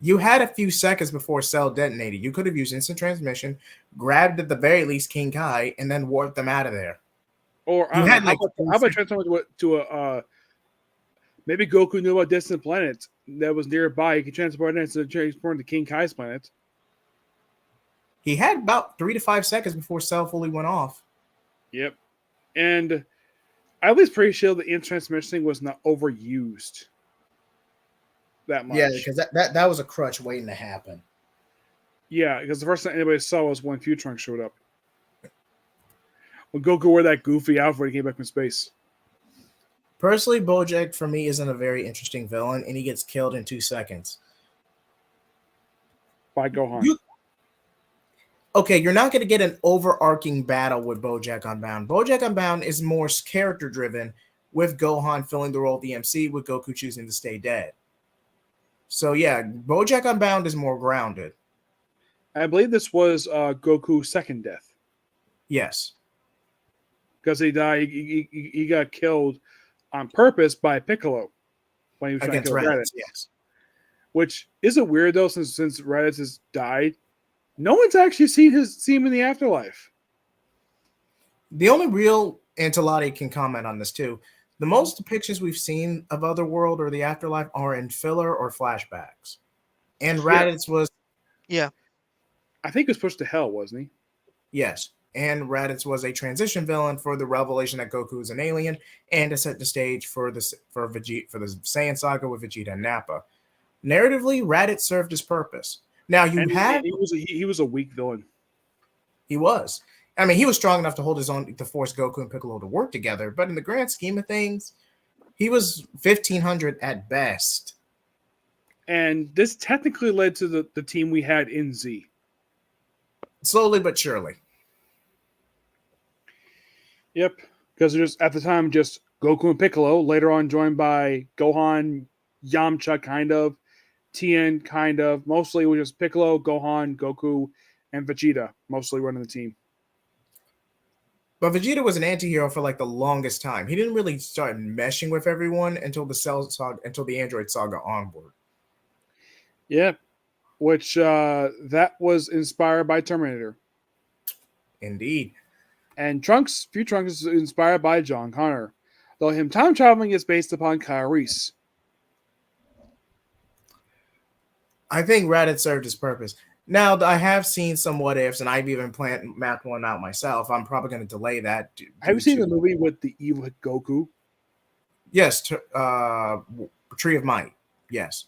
You had a few seconds before Cell detonated. You could have used instant transmission, grabbed at the very least King Kai, and then warped them out of there. Or how about transforming to a maybe Goku knew about distant planets that was nearby. He could transport it instead of transporting to King Kai's planet. He had about 3 to 5 seconds before Cell fully went off. Yep. And I was pretty sure the instant transmission thing was not overused that much. Yeah, because that was a crutch waiting to happen. Yeah, because the first thing anybody saw was when Future Trunks showed up. When Goku wore that goofy outfit when he came back from space. Personally, BoJack for me isn't a very interesting villain, and he gets killed in 2 seconds. By Gohan. You're not going to get an overarching battle with BoJack Unbound. BoJack Unbound is more character-driven, with Gohan filling the role of the MC, with Goku choosing to stay dead. So yeah, BoJack Unbound is more grounded. I believe this was Goku's second death. Yes. Because he died, he got killed on purpose by Piccolo when he was trying to kill Raditz. Yes. Which isn't weird though, since Raditz has died. No one's actually seen him in the afterlife. The only real and Talati can comment on this too. The most depictions we've seen of Otherworld or the afterlife are in filler or flashbacks. And Yeah. Raditz was Yeah. I think he was pushed to hell, wasn't he? yes, and Raditz was a transition villain for the revelation that Goku is an alien, and to set the stage for the Saiyan saga with Vegeta and Nappa. Narratively, Raditz served his purpose. Now you And have he was a weak villain. he was. I mean, he was strong enough to hold his own to force Goku and Piccolo to work together, but in the grand scheme of things, he was 1500 at best. And this technically led to the team we had in Z. Slowly but surely. Yep, because just at the time, just Goku and Piccolo. Later on, joined by Gohan, Yamcha, kind of, Tien, kind of. Mostly, it was just Piccolo, Gohan, Goku, and Vegeta, mostly running the team. But Vegeta was an anti-hero for like the longest time. He didn't really start meshing with everyone until the Android saga onward. Yep, which that was inspired by Terminator. Indeed. And Trunks is inspired by John Connor, though him time traveling is based upon Kyle Reese. I think Raditz served his purpose. Now, I have seen some what ifs, and I've even mapped one out myself. I'm probably going to delay that. Have you seen the movie with the evil Goku? Yes, Tree of Might. Yes.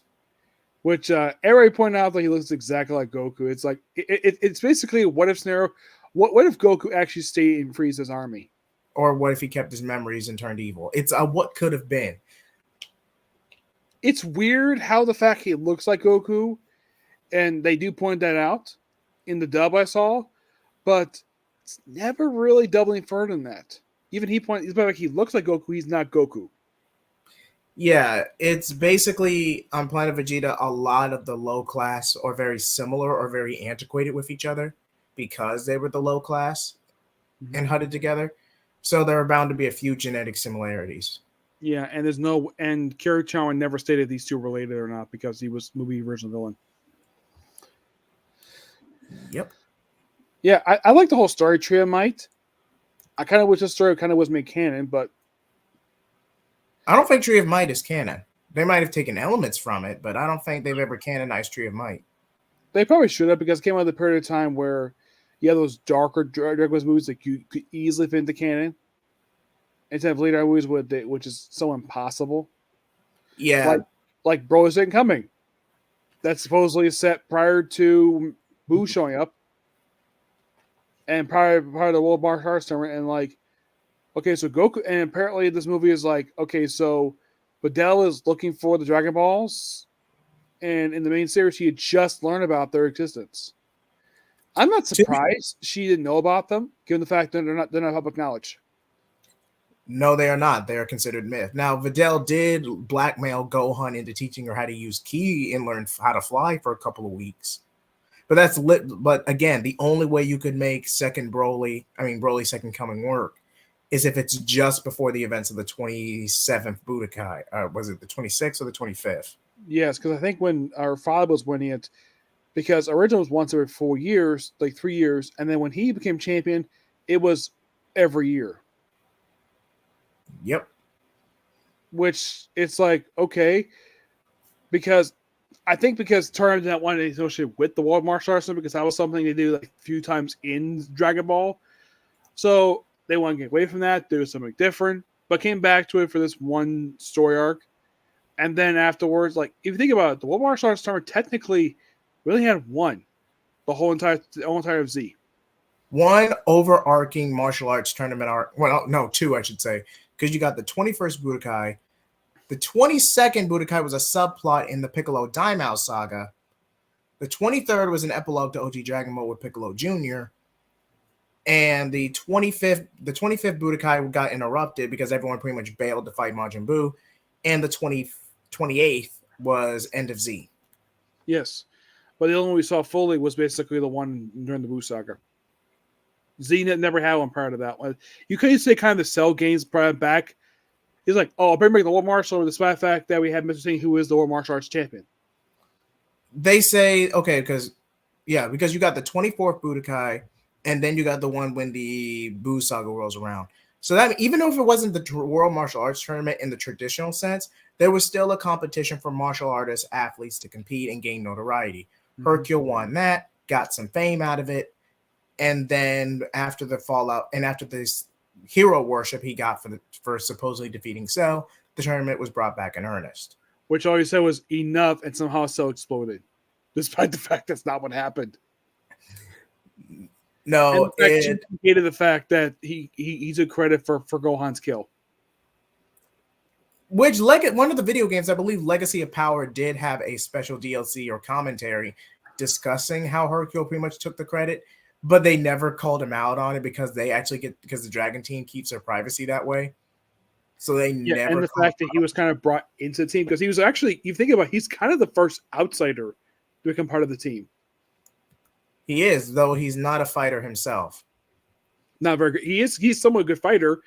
Which everybody pointed out that he looks exactly like Goku. It's like it's basically a what if scenario. What if Goku actually stayed in Frieza's army? Or what if he kept his memories and turned evil? It's what could have been. It's weird how the fact he looks like Goku, and they do point that out in the dub I saw, but it's never really doubling further than that. Even he's like he looks like Goku, he's not Goku. Yeah, it's basically on Planet Vegeta, a lot of the low class are very similar or very antiquated with each other because they were the low class and hunted together. So there are bound to be a few genetic similarities. Yeah, and Kira Toriyama never stated these two were related or not because he was movie original villain. Yep. Yeah, I like the whole story Tree of Might. I kind of wish the story kind of was made canon, but I don't think Tree of Might is canon. They might have taken elements from it, but I don't think they've ever canonized Tree of Might. They probably should have because it came out of the period of time where you have those darker Dragon Ball movies that you could easily fit into canon. Instead of later movies which is so impossible. Yeah. Like Bro Isn't Coming. That's supposedly set prior to Boo showing up. And prior to the World Martial Arts tournament, and like, okay, so Goku, and apparently this movie is like, okay, so Videl is looking for the Dragon Balls, and in the main series, she had just learned about their existence. I'm not surprised she didn't know about them, given the fact that they're not public knowledge. No, they are not. They are considered myth. Now, Videl did blackmail Gohan into teaching her how to use ki and learn how to fly for a couple of weeks. But that's lit. But again, the only way you could make Broly's second coming work is if it's just before the events of the 27th Budokai. Was it the 26th or the 25th? Yes, because I think when our father was winning it, because original was once every 4 years, like 3 years, and then when he became champion, it was every year. Yep. Which it's like, okay, because I think because Toriyama did not want to associate with the World Martial Arts because that was something they do like a few times in Dragon Ball. So they want to get away from that, do something different, but came back to it for this one story arc. And then afterwards, like if you think about it, the World Martial Arts tournament technically really had one, the whole entire of Z. One overarching martial arts tournament arc. Well, no, two, I should say, because you got the 21st Budokai. The 22nd Budokai was a subplot in the Piccolo Daimao saga. The 23rd was an epilogue to OG Dragon Ball with Piccolo Jr. And the 25th Budokai got interrupted because everyone pretty much bailed to fight Majin Buu. And the 28th was End of Z. Yes. But the only one we saw fully was basically the one during the Buu saga. Z never had one prior to that one. You could say kind of the Cell games prior back. He's like, oh, I'll bring back the World Martial Arts despite the fact that we had Mr. Singh, who is the World Martial Arts champion. They say, okay, because you got the 24th Budokai, and then you got the one when the Buu saga rolls around. So that even though if it wasn't the World Martial Arts Tournament in the traditional sense, there was still a competition for martial artists, athletes to compete and gain notoriety. Hercule won that, got some fame out of it, and then after the fallout and after this hero worship he got for supposedly defeating Cell, the tournament was brought back in earnest. Which all you said was enough, and somehow Cell exploded, despite the fact that's not what happened. No, and she indicated the fact that he took credit for Gohan's kill. Which one of the video games, I believe Legacy of Power, did have a special DLC or commentary discussing how Hercule pretty much took the credit, but they never called him out on it because because the Dragon Team keeps their privacy that way. So they never. And the fact that he was kind of brought into the team because he was actually, you think about it, he's kind of the first outsider to become part of the team. He is, though he's not a fighter himself. Not very good. He's somewhat a good fighter.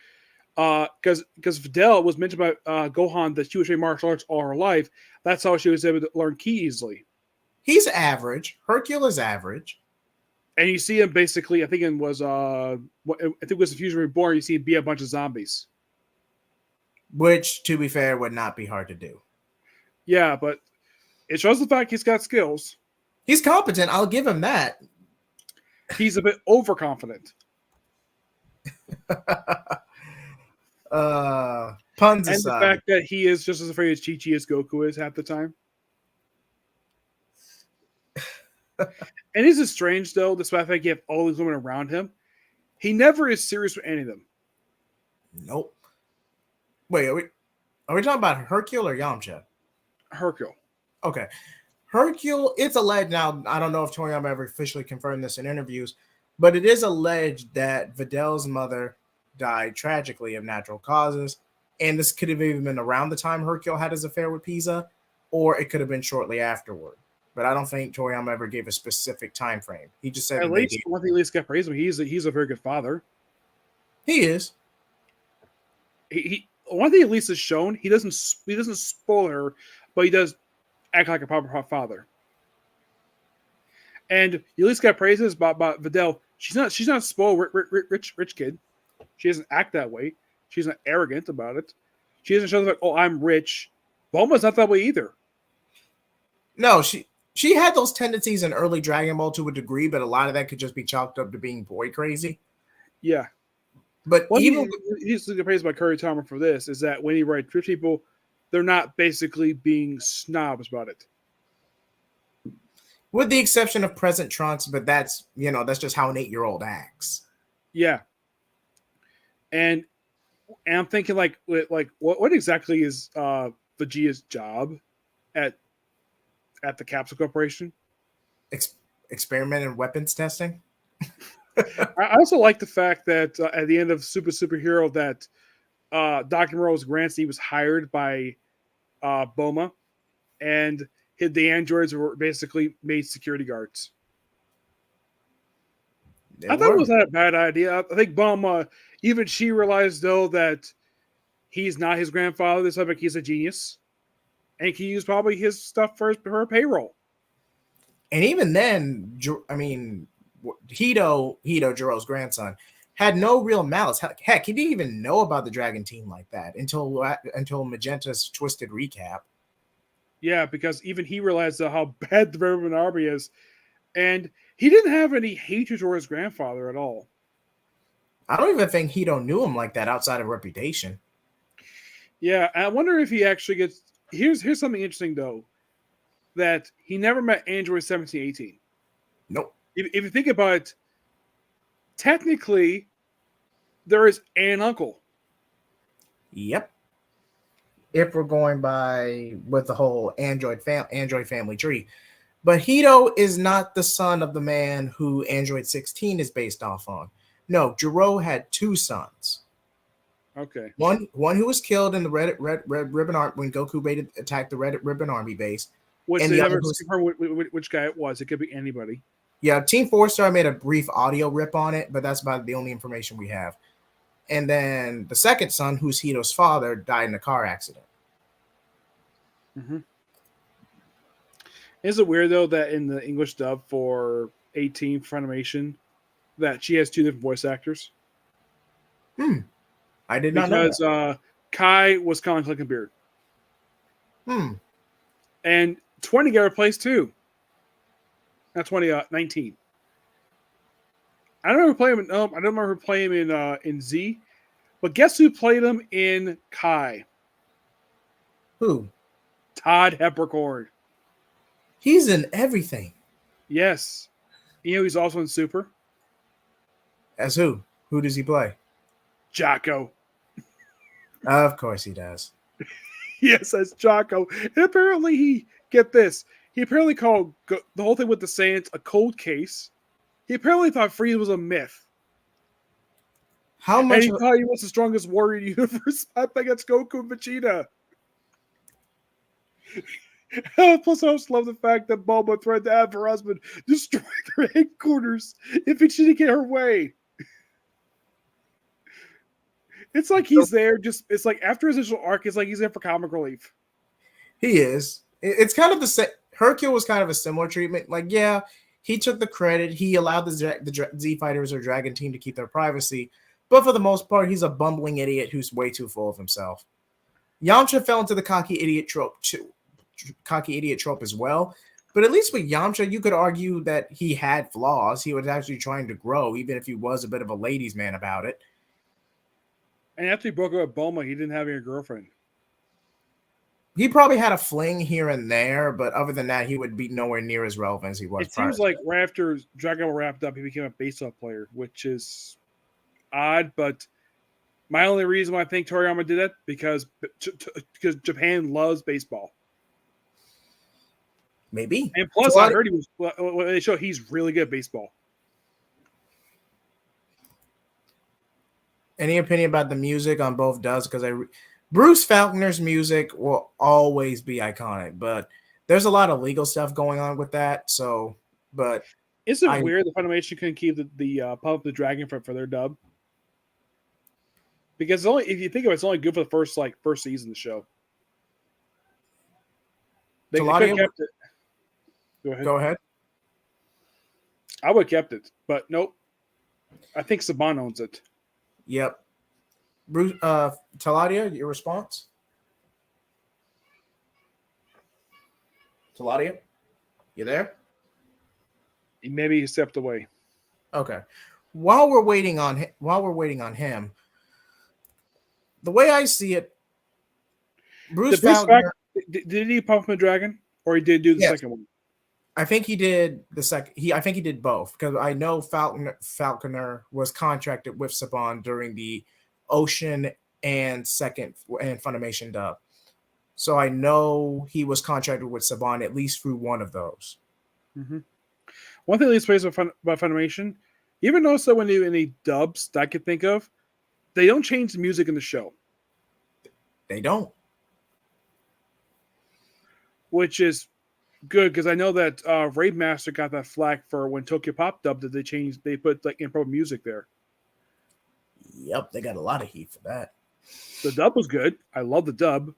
Because Videl was mentioned by Gohan that she was trained martial arts all her life. That's how she was able to learn ki easily. He's average. Hercule is average. And you see him basically, I think it was the Fusion Reborn, you see him be a bunch of zombies. Which, to be fair, would not be hard to do. Yeah, but it shows the fact he's got skills. He's competent. I'll give him that. He's a bit overconfident. Puns and aside. The fact that he is just as afraid as Chi-Chi as Goku is half the time. And is it strange though, despite the fact you have all these women around him, he never is serious with any of them. Nope. Wait, are we talking about Hercule or Yamcha? Hercule. Okay. Hercule, it's alleged now. I don't know if Toriyama ever officially confirmed this in interviews, but it is alleged that Videl's mother died tragically of natural causes, and this could have even been around the time Hercule had his affair with Pisa, or it could have been shortly afterward. But I don't think Toriyama ever gave a specific time frame. He just said at least one thing at least got praised him. He's a very good father. He is. He one thing at least is shown. He doesn't spoil her, but he does act like a proper father. And you at least got praises about Videl. She's not spoiled rich kid. She doesn't act that way. She's not arrogant about it. She doesn't show like, oh, I'm rich. Bulma's not that way either. No, she had those tendencies in early Dragon Ball to a degree, but a lot of that could just be chalked up to being boy crazy. Yeah. But even he's praised by Toriyama for this is that when he writes rich people, they're not basically being snobs about it. With the exception of Present Trunks, but that's just how an 8-year-old acts. Yeah. And I'm thinking like what exactly is Vegeta's job at the Capsule Corporation? Experiment in weapons testing. I also like the fact that at the end of Superhero that Dr. Moreau's grandson was hired by Bulma, and the androids were basically made security guards. I thought it was not a bad idea. I think Bulma, even she realized though that he's not his grandfather. This like he's a genius, and can use probably his stuff for her payroll. And even then, I mean, Hito, Jiro's grandson, had no real malice. Heck, he didn't even know about the Dragon Team like that until Magenta's twisted recap. Yeah, because even he realized how bad the Rebel Army is, and he didn't have any hatred for his grandfather at all. I don't even think Hito knew him like that outside of reputation. Yeah, I wonder if he actually gets. Here's something interesting though, that he never met Android 1718. Nope. If you think about it, technically, there is an uncle. Yep. If we're going with the whole Android family tree. But Hito is not the son of the man who Android 16 is based off on. No, Jiro had 2 sons. Okay. One who was killed in the Red Ribbon Army when Goku attacked the Red Ribbon Army base. Which they never confirmed which guy it was. It could be anybody. Yeah, Team 4-Star made a brief audio rip on it, but that's about the only information we have. And then the second son, who's Hito's father, died in a car accident. Mm-hmm. Is it weird, though, that in the English dub for 18 Funimation, that she has 2 different voice actors? I did not know because that. Kai was Colin Clickenbeard. Hmm. And 20 got replaced too. Not 2019. I don't remember playing him. I don't remember playing him in Z. But guess who played him in Kai? Who? Todd Hepburn. He's in everything. Yes. He's also in Super. As who? Who does he play? Jocko. Of course he does. Yes, that's Jocko. And apparently get this. He apparently called the whole thing with the Saiyans a cold case. He apparently thought Frieza was a myth. How And much? he thought he was the strongest warrior in the universe up against Goku and Vegeta. Plus, I also love the fact that Bulma threatened to have her husband destroy their headquarters if it didn't get her way. It's like he's there it's like after his initial arc, it's like he's there for comic relief. He is. It's kind of the same. Hercule was kind of a similar treatment. Like, yeah, he took the credit. He allowed the Z Fighters or Dragon Team to keep their privacy. But for the most part, he's a bumbling idiot who's way too full of himself. Yamcha fell into the cocky idiot trope too. Cocky idiot trope as well. But at least with Yamcha, you could argue that he had flaws. He was actually trying to grow, even if he was a bit of a ladies' man about it. And after he broke up with Bulma, he didn't have any girlfriend. He probably had a fling here and there, but other than that, he would be nowhere near as relevant as he was. It seems like right after Dragon Ball wrapped up, he became a baseball player, which is odd. But my only reason why I think Toriyama did that because Japan loves baseball. Maybe. And plus, I heard when they show he's really good at baseball. Any opinion about the music on both does? Because Bruce Faulkner's music will always be iconic, but there's a lot of legal stuff going on with that. So, but isn't it weird that Funimation couldn't keep the Pump the Dragon for their dub? Because if you think of it, it's only good for the first season of the show. They could have kept it. Go ahead. I would have kept it, but nope. I think Saban owns it. Yep. Bruce, Taladia, your response? Taladia, you there? Maybe he stepped away. Okay. While we're waiting on him, the way I see it, Bruce Faulkner, did he pump the dragon, or he did do the second one? I think he did the second. I think he did both because I know Faulkner was contracted with Saban during the Ocean and Funimation dub. So I know he was contracted with Saban at least through one of those. Mm-hmm. One thing that leads plays about Funimation, you ever notice that when they do any dubs that I could think of, they don't change the music in the show. They don't. Which is good because I know that Raid Master got that flack for when Tokyo Pop dubbed it. They put like improv music there. Yep, they got a lot of heat for that. The dub was good. I love the dub.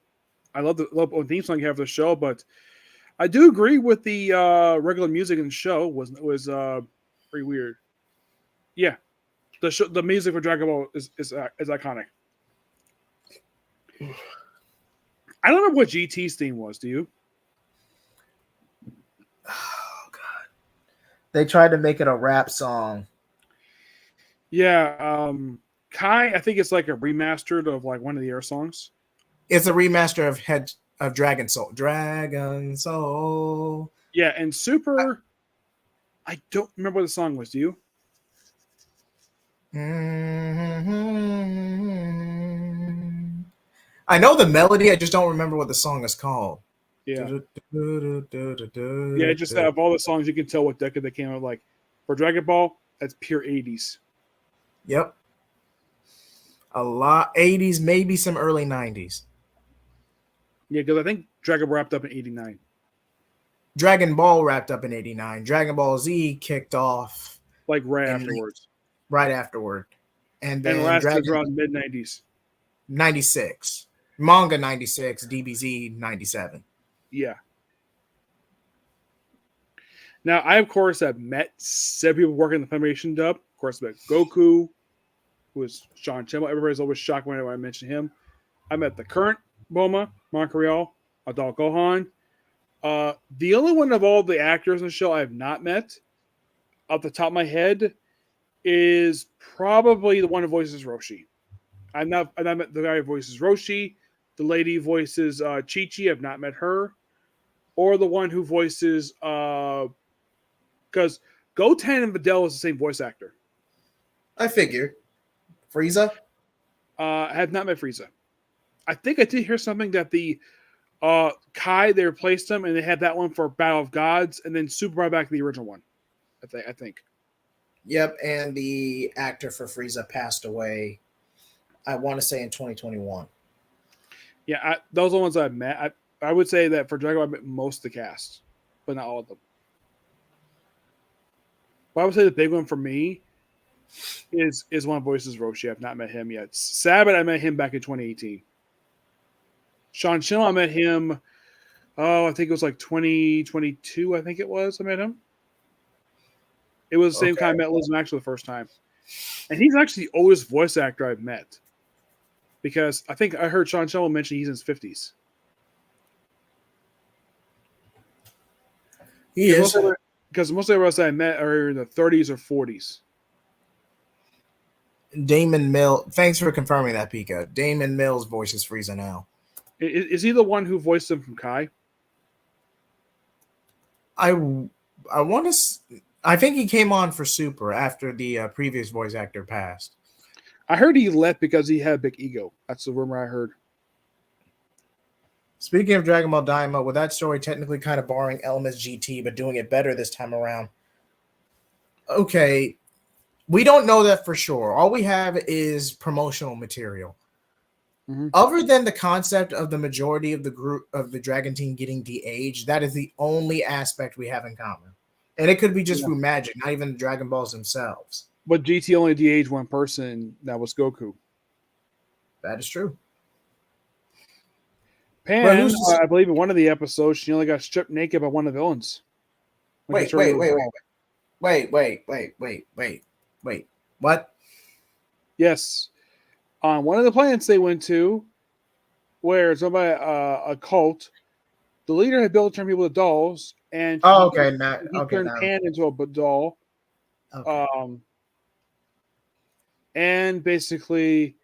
I love the theme song you have for the show, but I do agree with the regular music in the show was pretty weird. Yeah, the music for Dragon Ball is iconic. I don't remember what GT's theme was. Do you? Oh God! They tried to make it a rap song. Yeah, Kai. I think it's like a remastered of like one of the Air songs. It's a remaster of Dragon Soul. Dragon Soul. Yeah, and Super. I don't remember what the song was. Do you? Mm-hmm. I know the melody. I just don't remember what the song is called. Yeah. Yeah, just out of all the songs, you can tell what decade they came out. Like for Dragon Ball, that's pure 80s. Yep. A lot 80s, maybe some early 90s. Yeah, because I think Dragon Ball wrapped up in 89. Dragon Ball wrapped up in 89. Dragon Ball Z kicked off like right afterwards. Right afterward. And then last was around mid 90s. 96. Manga 96, DBZ 97. Yeah. Now, I, of course, have met several people working in the Funimation dub. Of course, I met Goku, who is Sean Chimmel. Everybody's always shocked whenever I mention him. I met the current Bulma, Montreal, Adult Gohan. The only one of all the actors in the show I have not met, off the top of my head, is probably the one who voices Roshi. I've not met the guy who voices Roshi. The lady who voices Chi-Chi. I've not met her. Or the one who voices because Goten and Videl is the same voice actor. I figured. Frieza? I have not met Frieza. I think I did hear something that the Kai, they replaced him and they had that one for Battle of Gods and then Super brought back the original one. I think. Yep, and the actor for Frieza passed away, I want to say in 2021. Yeah, those are the ones I've met. I would say that for Dragon Ball, I met most of the cast, but not all of them. But I would say the big one for me is one of voices Roshi. I've not met him yet. Sabat, I met him back in 2018. Sean Chill, I met him, I think it was like 2022, I think it was. I met him. It was the same time I met Liz Max for the first time. And he's actually the oldest voice actor I've met. Because I think I heard Sean Chill mention he's in his 50s. He is. Because most of the rest I met are in the 30s or 40s. Damon Mill. Thanks for confirming that, Pika. Damon Mills voices Frieza now. Is he the one who voiced him from Kai? I want to. I think he came on for Super after the previous voice actor passed. I heard he left because he had a big ego. That's the rumor I heard. Speaking of Dragon Ball Daima, with that story technically kind of borrowing Elements GT, but doing it better this time around. Okay, we don't know that for sure. All we have is promotional material. Mm-hmm. Other than the concept of the majority of the group of the Dragon Team getting de-aged, that is the only aspect we have in common. And it could be just through magic, not even the Dragon Balls themselves. But GT only de-aged one person, that was Goku. That is true. Pan, I believe in one of the episodes, she only got stripped naked by one of the villains. Wait. What? Yes. On one of the planets they went to, where it's owned by a cult, the leader had built to turn people to dolls, and he turned Pan into a doll. Okay. And basically,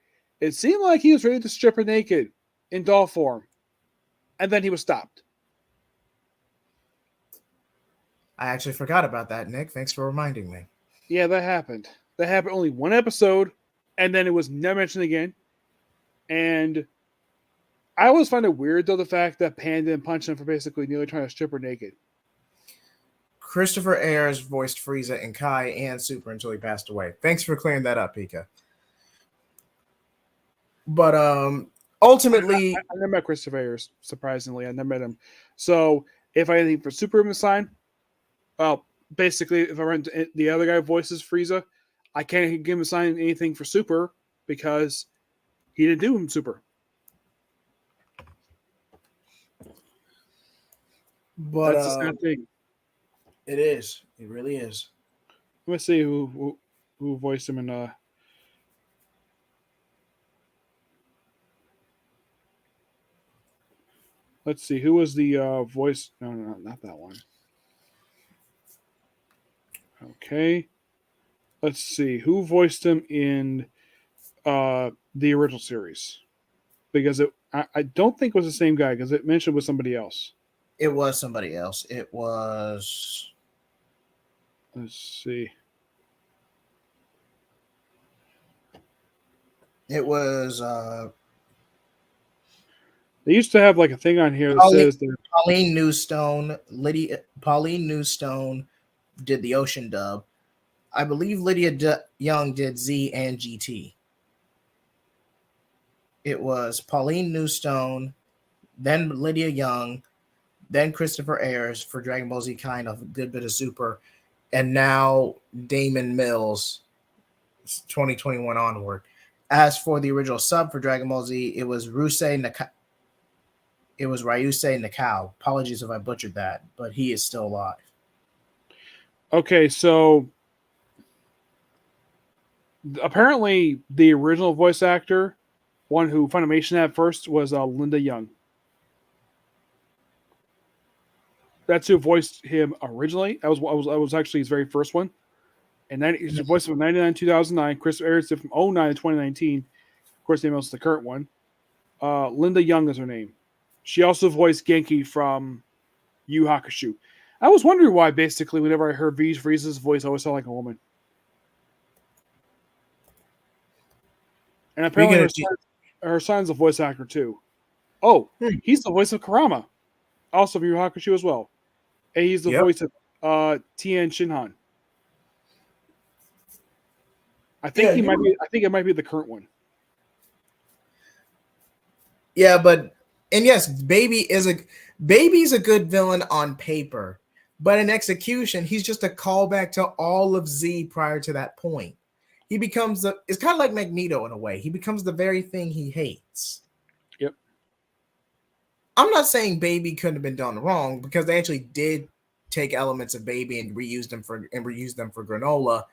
it seemed like he was ready to strip her naked in doll form. And then he was stopped. I actually forgot about that, Nick. Thanks for reminding me. Yeah, that happened. That happened only one episode, and then it was never mentioned again. And I always find it weird, though, the fact that Pan didn't punch him for basically nearly trying to strip her naked. Christopher Ayers voiced Frieza in Kai and Super until he passed away. Thanks for clearing that up, Pika. But ultimately, I never met Christopher Ayers. Surprisingly, I never met him. So if I had anything for Super him to sign, well, basically, if I run to the other guy who voices Frieza, I can't give him a sign anything for Super because he didn't do him Super. But that's the sad thing. It is. It really is. Let me see who voiced him in. Let's see who was the voice. No, not that one. Okay. Let's see who voiced him in the original series, because I don't think it was the same guy because it mentioned it was somebody else. It was somebody else. It was. Let's see. It was. They used to have like a thing on here that says Pauline Newstone did the Ocean dub. I believe Lydia Young did Z and GT. It was Pauline Newstone, then Lydia Young, then Christopher Ayers for Dragon Ball Z, kind of a good bit of Super, and now Damon Mills, 2021 onward. As for the original sub for Dragon Ball Z, it was Ryusei Nakao. Apologies if I butchered that, but he is still alive. Okay, so Apparently, the original voice actor, one who Funimation had first, was Linda Young. That's who voiced him originally. That was actually his very first one. And then he's voiced from 99 2009. Chris Erickson from 09 to 2019. Of course, the most the current one. Linda Young is her name. She also voiced Genki from Yu Hakusho. I was wondering why, basically, whenever I heard Frieza's voice, I always sounded like a woman. And apparently her son's a voice actor, too. Oh, he's the voice of Kurama. Also from Yu Hakusho as well. And he's the voice of Tien Shinhan. I think it might be the current one. Yeah, and yes, Baby's a good villain on paper, but in execution, he's just a callback to all of Z prior to that point. He becomes it's kind of like Magneto in a way. He becomes the very thing he hates. Yep. I'm not saying Baby couldn't have been done wrong, because they actually did take elements of Baby and reuse them for Granola,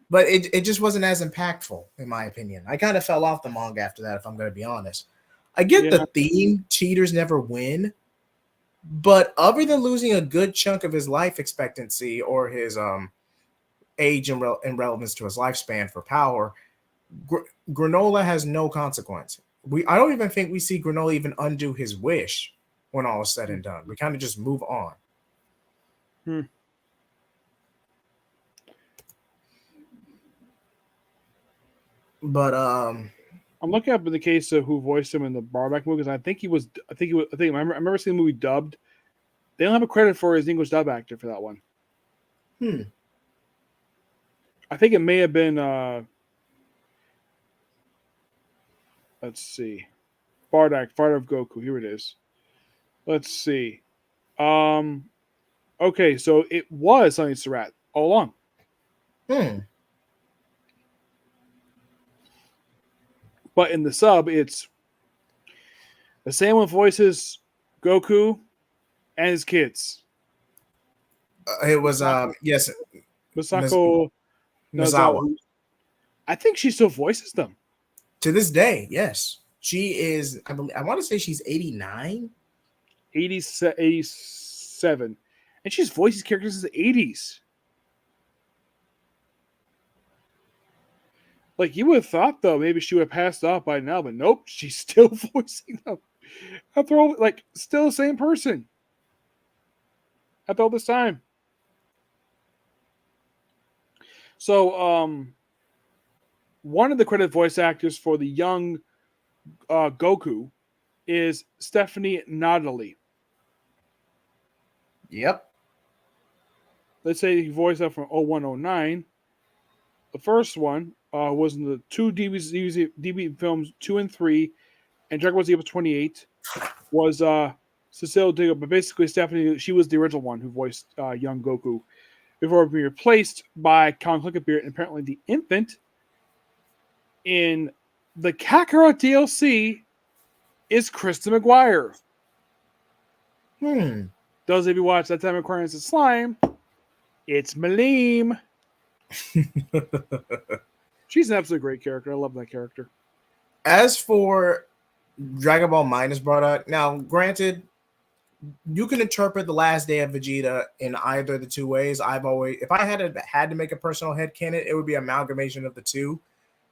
but it just wasn't as impactful, in my opinion. I kind of fell off the manga after that, if I'm going to be honest. I get the theme, cheaters never win, but other than losing a good chunk of his life expectancy or his age and relevance to his lifespan for power, Granola has no consequence. I don't even think we see Granola even undo his wish when all is said and done. We kind of just move on. But I'm looking up in the case of who voiced him in the Barback movie, because I remember seeing the movie dubbed. They don't have a credit for his English dub actor for that one. I think it may have been let's see. Bardock, Father of Goku. Here it is. Let's see. Okay, so it was Sonny Surratt all along. But in the sub, it's the same one voices Goku and his kids. It was yes, Misako Nozawa. I think she still voices them to this day. Yes, she is. I want to say she's 89, 87, and she's voiced these characters since the 80s. Like, you would have thought, though, maybe she would have passed off by now, but nope, she's still voicing them. After all, like, still the same person. After all this time. So, one of the credited voice actors for the young Goku is Stephanie Nadali. Yep. Let's say he voiced that from 0109. The first one was in the two DB films 2 and 3, and Dragon Ball Z Episode 28 was Cecile Diggle, but basically Stephanie, she was the original one who voiced young Goku before being replaced by Colin Clickenbeard, and apparently the infant in the Kakarot DLC is Krista McGuire. Those of you watch That Time Aquarius of Slime, it's Maleem. She's an absolutely great character. I love that character. As for Dragon Ball minus Bardock, now granted, you can interpret the last day of Vegeta in either of the two ways. If I had to make a personal headcanon, it would be amalgamation of the two,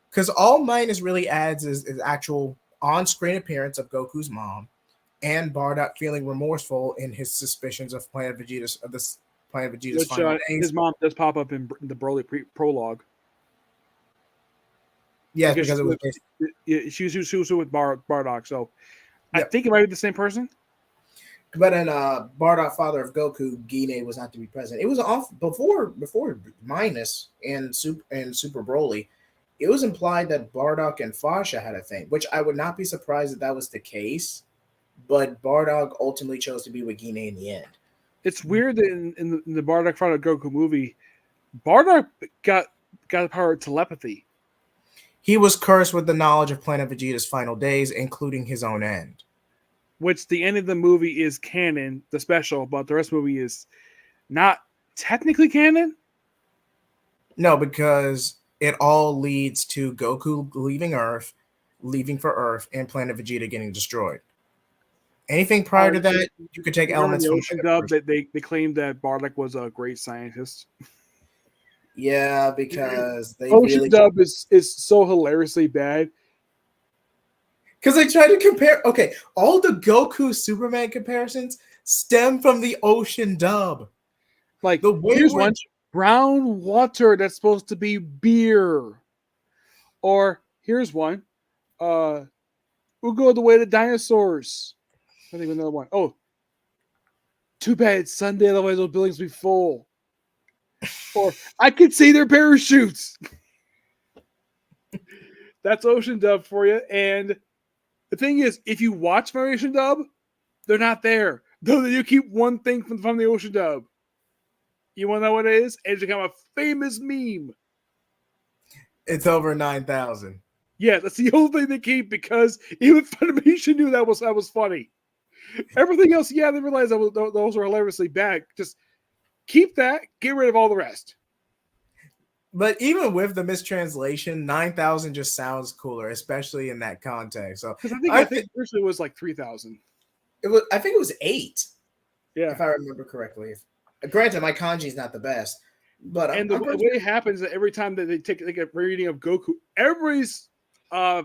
because all minus really adds is actual on-screen appearance of Goku's mom and Bardock feeling remorseful in his suspicions of Planet Vegeta's final days. His mom does pop up in the Broly prologue. Yes, because it was she was with Bardock, so I think it might be the same person. But in Bardock, father of Goku, Gine was not to be present. It was off before Minus and Super Broly. It was implied that Bardock and Fasha had a thing, which I would not be surprised if that was the case. But Bardock ultimately chose to be with Gine in the end. It's weird that in the Bardock Father of Goku movie, Bardock got the power of telepathy. He was cursed with the knowledge of Planet Vegeta's final days, including his own end. Which the end of the movie is canon, the special, but the rest of the movie is not technically canon? No, because it all leads to Goku leaving for Earth, and Planet Vegeta getting destroyed. Anything prior to that, you could take Remember elements the from Ocean Mega Dub Force. that they claimed that Bardock was a great scientist. Yeah, because they Ocean really Dub is so hilariously bad. because they try to compare. Okay, all the Goku Superman comparisons stem from the Ocean Dub. Like, The way here's we're one: brown water that's supposed to be beer. Or here's one: we'll go the way of the dinosaurs. I think another one. Oh, too bad it's Sunday, otherwise those buildings will be full. Or I could see their parachutes. That's Ocean Dub for you. And the thing is, if you watch my Ocean Dub, they're not there. Though you keep one thing from the Ocean Dub. You want to know what it is? It's become a famous meme. it's over 9,000. Yeah, that's the only thing they keep because even Funimation knew that was funny. Everything else, yeah, they realized those are hilariously bad. Just keep that, get rid of all the rest. But even with the mistranslation, 9,000 just sounds cooler, especially in that context. So Because I think originally it was like 3,000. I think it was 8. Yeah. If I remember correctly. Granted, my kanji is not the best, but the way it happens is that every time that they take a reading of Goku, everybody's I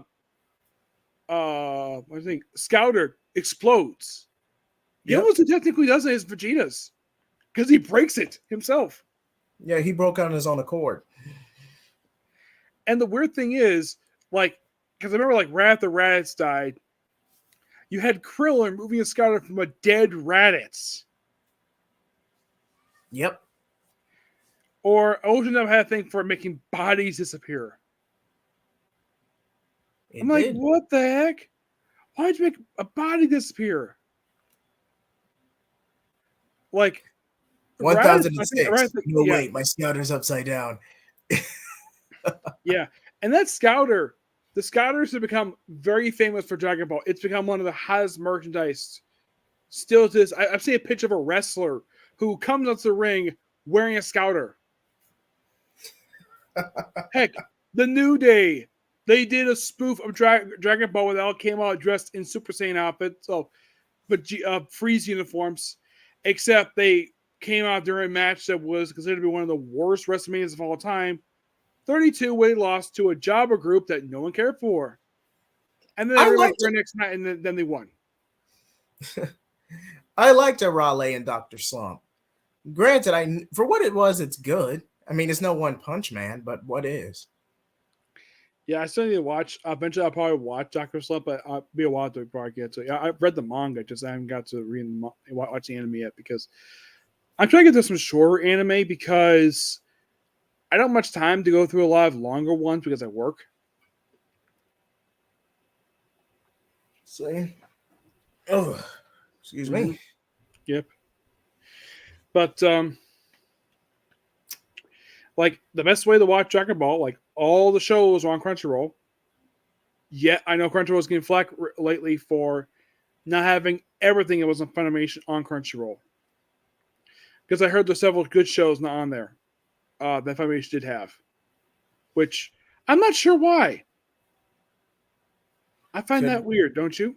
think Scouter explodes. The only one who technically does it is Vegeta's because he breaks it himself. Yeah, he broke out on his own accord. And the weird thing is, like, because I remember, like, right after Raditz died, you had Krillin moving a Scouter from a dead Raditz. Yep. Or Ocean Dub had a thing for making bodies disappear. I'm like, what the heck? Why'd you make a body disappear? Like 1006. Wait, my Scouter's upside down. Yeah, and that Scouter, the Scouters have become very famous for Dragon Ball. It's become one of the hottest merchandise. Still to this, I've seen a picture of a wrestler who comes onto the ring wearing a Scouter. Heck, the New Day, they did a spoof of Dragon Ball where they all came out dressed in Super Saiyan outfits, but Freeze uniforms, except they came out during a match that was considered to be one of the worst WrestleManias of all time. 32 when they lost to a jobber group that no one cared for. And then they rematched their next night, and then they won. I liked Raleigh and Dr. Slump. Granted, for what it was, it's good. I mean, it's no One Punch Man, but what is? Yeah, I still need to watch. Eventually, I'll probably watch Dr. Slump, but it'll be a while to probably get to it. Yeah, I've read the manga, just I haven't got to watch the anime yet because I'm trying to get to some shorter anime because I don't have much time to go through a lot of longer ones because I work. See? Oh, excuse me. Yep. But like the best way to watch Dragon Ball, like all the shows are on Crunchyroll. Yet I know Crunchyroll is getting flack lately for not having everything that was on Funimation on Crunchyroll. Because I heard there's several good shows not on there that Funimation did have, which I'm not sure why. I find that weird, don't you?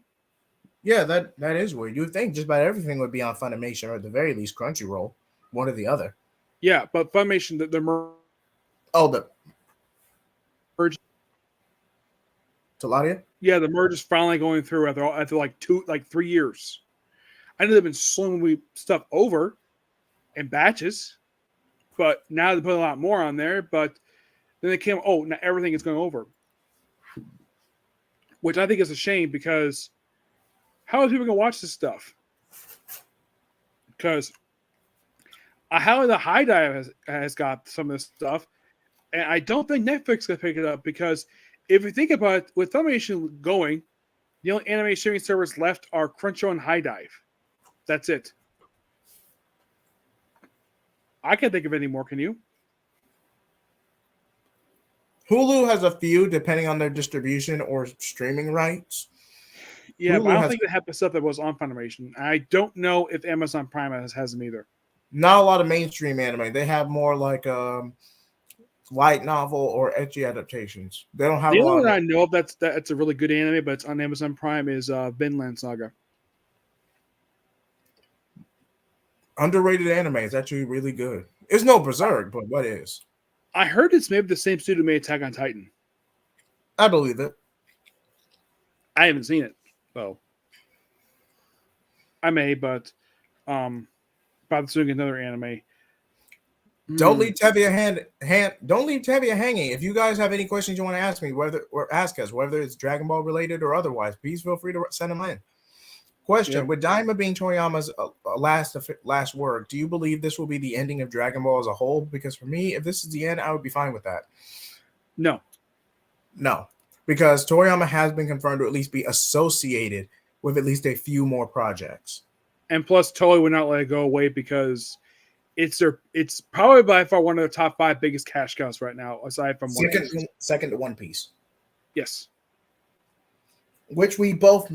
Yeah, that is weird. You would think just about everything would be on Funimation or at the very least Crunchyroll, one or the other. Yeah, but Funimation, the merge. Taladia? Yeah, the merge is finally going through after like 3 years. I know they've been slowing stuff over in batches, but now they put a lot more on there. But then they came, now everything is going over, which I think is a shame because how are people going to watch this stuff? Because how the High Dive has got some of this stuff, and I don't think Netflix can pick it up because if you think about it, with Funimation going, the only anime streaming servers left are Crunchyroll and High Dive. That's it. I can't think of any more. Can you? Hulu has a few, depending on their distribution or streaming rights. Yeah, Hulu, but I don't think they have the stuff that was on Funimation. I don't know if Amazon Prime has them either. Not a lot of mainstream anime. They have more like light novel or ecchi adaptations. They don't have The a only lot one of I know of that's a really good anime, but it's on Amazon Prime is Vinland Saga. underrated anime. It's actually really good. It's no Berserk, but what is? I heard it's maybe the same studio made Attack on Titan. I believe it. I haven't seen it, though. I may, but about to doing another anime. Don't leave Tevia don't leave Tevia hanging. If you guys have any questions you want to ask me, whether it's Dragon Ball related or otherwise, please feel free to send them in. Question: Yep. With Daima being Toriyama's last word, do you believe this will be the ending of Dragon Ball as a whole? Because for me, if this is the end, I would be fine with that. No. Because Toriyama has been confirmed to at least be associated with at least a few more projects. And plus, Toei would not let it go away because it's probably by far one of the top 5 biggest cash cows right now, aside from second to One Piece. Yes. Which we both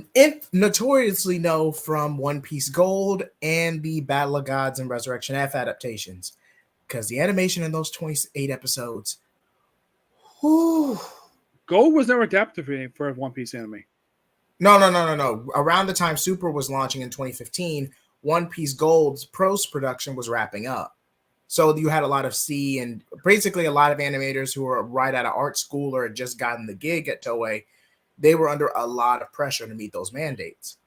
notoriously know from One Piece Gold and the Battle of Gods and Resurrection F adaptations. Because the animation in those 28 episodes. Whew. Gold was never adapted for a One Piece anime. No. Around the time Super was launching in 2015, One Piece Gold's post production was wrapping up. So you had a lot of C and basically a lot of animators who were right out of art school or had just gotten the gig at Toei. They were under a lot of pressure to meet those mandates.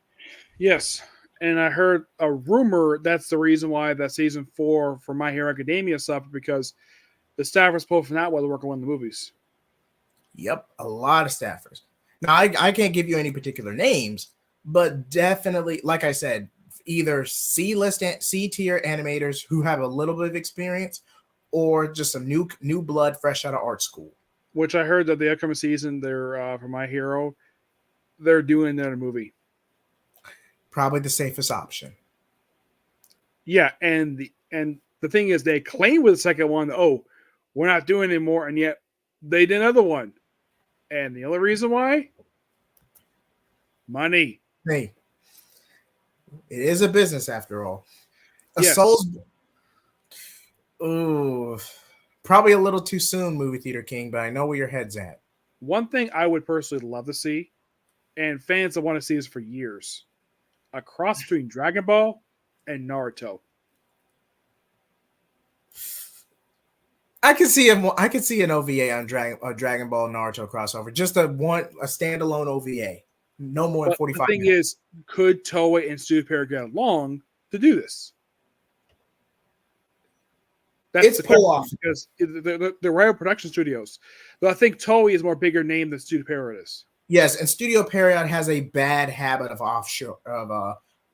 Yes. And I heard a rumor that's the reason why that season 4 for My Hero Academia suffered, because the staff was supposed to not want to work on one of the movies. Yep, a lot of staffers. Now, I can't give you any particular names, but definitely, like I said, either C-list, C-tier animators who have a little bit of experience or just some new blood fresh out of art school. Which I heard that the upcoming season, they're for My Hero, they're doing another movie. Probably the safest option. Yeah, and the thing is, they claim with the second one, oh, we're not doing it anymore, and yet they did another one. And the only reason why? Money. Hey, it is a business after all. Yes. Ooh, probably a little too soon, Movie Theater King, but I know where your head's at. One thing I would personally love to see, and fans have wanted to see this for years, a cross between Dragon Ball and Naruto. I could see an OVA on Dragon Ball Naruto crossover. Just a standalone OVA. No more than 45 minutes. The thing is, could Toei and Studio Pair get along to do this? It's pull off because the rival production studios. But I think Toei is more bigger name than Studio Pair is. Yes, and Studio Period has a bad habit of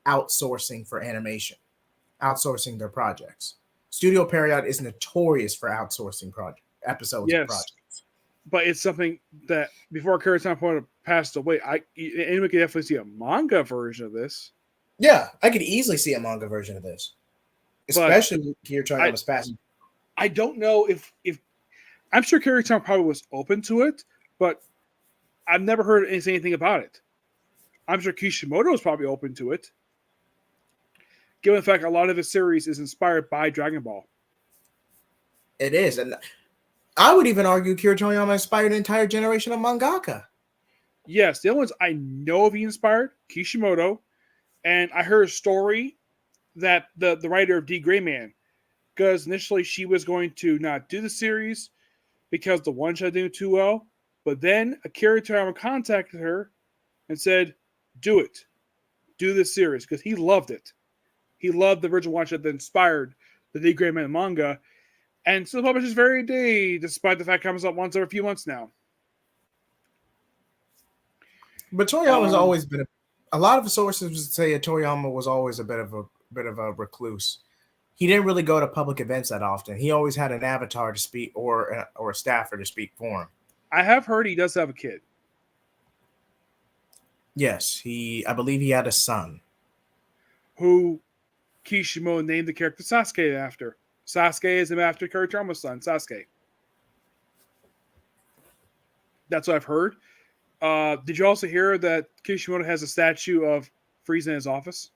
outsourcing for animation, outsourcing their projects. Studio Period is notorious for outsourcing episodes of projects. But it's something that before Akira Toriyama passed away, anyone could definitely see a manga version of this. Yeah, I could easily see a manga version of this, especially Akira Toriyama's passing. I don't know if I'm sure Akira Toriyama probably was open to it, but I've never heard anything about it. I'm sure Kishimoto is probably open to it, given the fact a lot of the series is inspired by Dragon Ball. It is, and I would even argue Akira Toriyama inspired an entire generation of mangaka. Yes, the only ones I know of he inspired, Kishimoto, and I heard a story that the writer of D. Gray Man, because initially she was going to not do the series because the one shot didn't do too well, but then Akira Toriyama contacted her and said, do it. Do this series, because he loved it. He loved the original one shot that inspired the D. Gray Man manga, and still publishes very day, despite the fact it comes out once every few months now. But Toriyama's always been a lot of sources would say Toriyama was always a bit of a recluse. He didn't really go to public events that often. He always had an avatar to speak or a staffer to speak for him. I have heard he does have a kid. Yes, I believe he had a son. Who Kishimoto named the character Sasuke after. Sasuke is named after Akira Toriyama's son, Sasuke. That's what I've heard. Did you also hear that Kishimoto has a statue of Frieza in his office?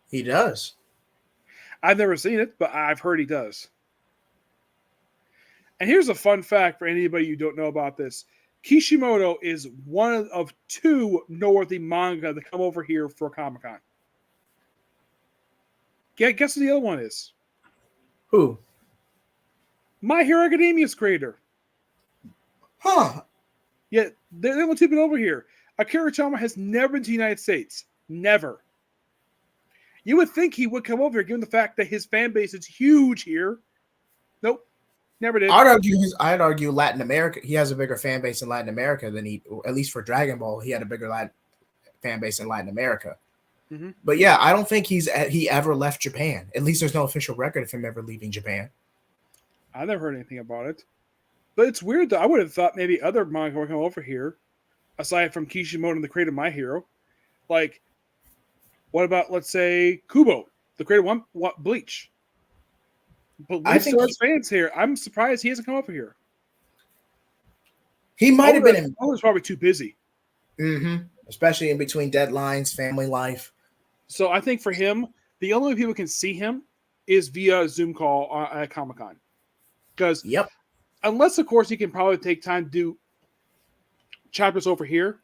He does. I've never seen it, but I've heard he does. And here's a fun fact for anybody you don't know about this. Kishimoto is one of 2 noteworthy manga that come over here for Comic-Con. Guess who the other one is? Who? My Hero Academia's creator. Huh. Yeah, they're the only 2 been over here. Akira Toriyama has never been to the United States. Never. You would think he would come over here, given the fact that his fan base is huge here. Nope. Never did. I'd argue Latin America. He has a bigger fan base in Latin America than at least for Dragon Ball, he had a bigger fan base in Latin America. Mm-hmm. But yeah, I don't think he ever left Japan. At least there's no official record of him ever leaving Japan. I never heard anything about it. But it's weird though. I would have thought maybe other manga would come over here, aside from Kishimoto, the creator of My Hero. Like, what about, let's say, Kubo, the creator of Bleach? But Bleach still has fans here. I'm surprised he hasn't come over here. He might have been. I was probably too busy. Mm-hmm. Especially in between deadlines, family life. So I think for him, the only way people can see him is via Zoom call at Comic-Con. Because unless, of course, he can probably take time to do chapters over here,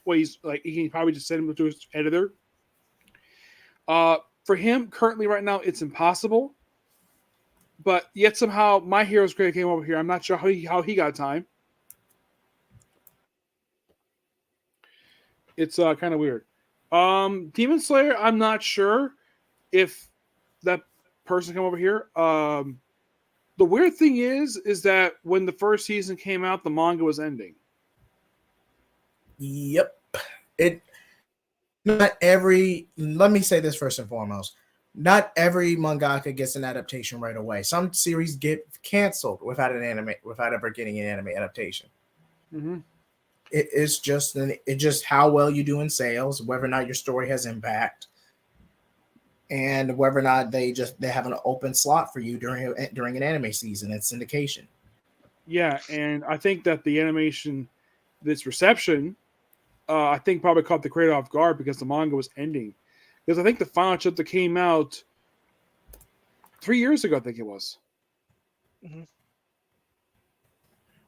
where he can probably just send them to his editor. For him, currently, right now, it's impossible. But yet somehow, My Hero's creator came over here. I'm not sure how he got time. It's kind of weird. Demon Slayer, I'm not sure if that person come over here. The weird thing is that when the first season came out, the manga was ending. Yep. Let me say this first and foremost. Not every mangaka gets an adaptation right away. Some series get canceled without ever getting an anime adaptation. Mm-hmm. It's just how well you do in sales, whether or not your story has impact, and whether or not they have an open slot for you during an anime season and syndication. Yeah, and I think that the animation, this reception, I think probably caught the creator off guard because the manga was ending. Because I think the final chapter came out 3 years ago, I think it was. Mm-hmm.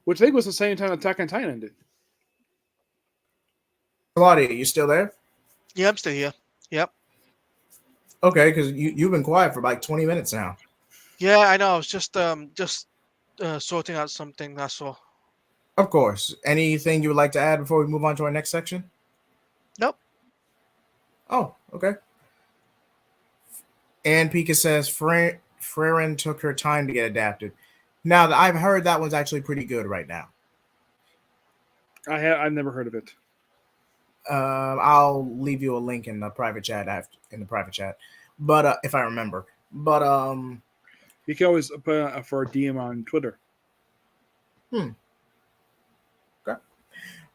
Which I think was the same time Attack on Titan ended. Claudia, you still there? Yeah, I'm still here. Yep. Okay, because you've been quiet for like 20 minutes now. Yeah, I know. I was just sorting out something. That's all. Of course. Anything you would like to add before we move on to our next section? Nope. Oh, okay. And Pika says Frerin took her time to get adapted. Now, I've heard that one's actually pretty good right now. I've never heard of it. I'll leave you a link in the private chat but if I remember. But you can always put for a DM on Twitter. Okay.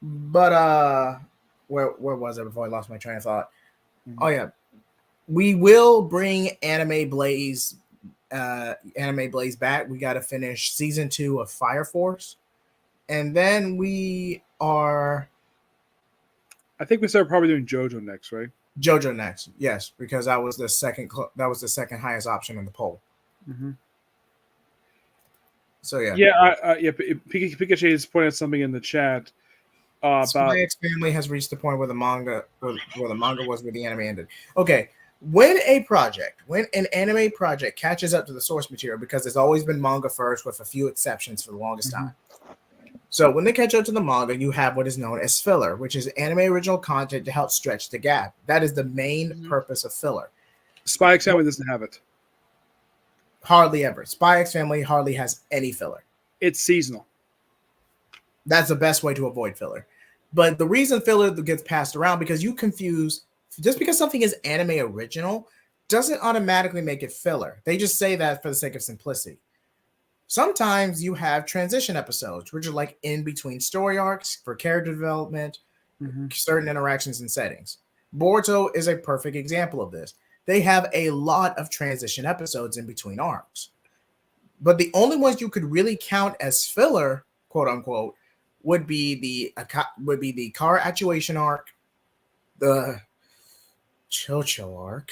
But where was I before I lost my train of thought? Mm-hmm. Oh yeah, we will bring Anime Blaze back. We got to finish season 2 of Fire Force, and then we are. I think we started probably doing JoJo next, right? JoJo next, yes, because that was the second. That was the second highest option in the poll. Mm-hmm. So yeah, Pikachu is pointing out something in the chat about Spy X Family has reached the point where the manga was where the anime ended. Okay, when an anime project catches up to the source material, because there's always been manga first, with a few exceptions for the longest time. So when they catch up to the manga, you have what is known as filler, which is anime original content to help stretch the gap. That is the main purpose of filler. Spy X Family doesn't have it. Hardly ever. Spy X Family hardly has any filler. It's seasonal. That's the best way to avoid filler. But the reason filler gets passed around, because you confuse, just because something is anime original doesn't automatically make it filler. They just say that for the sake of simplicity. Sometimes you have transition episodes, which are like in between story arcs for character development, certain interactions and settings. Boruto is a perfect example of this. They have a lot of transition episodes in between arcs. But the only ones you could really count as filler, quote unquote, would be the car actuation arc, the Chocho arc.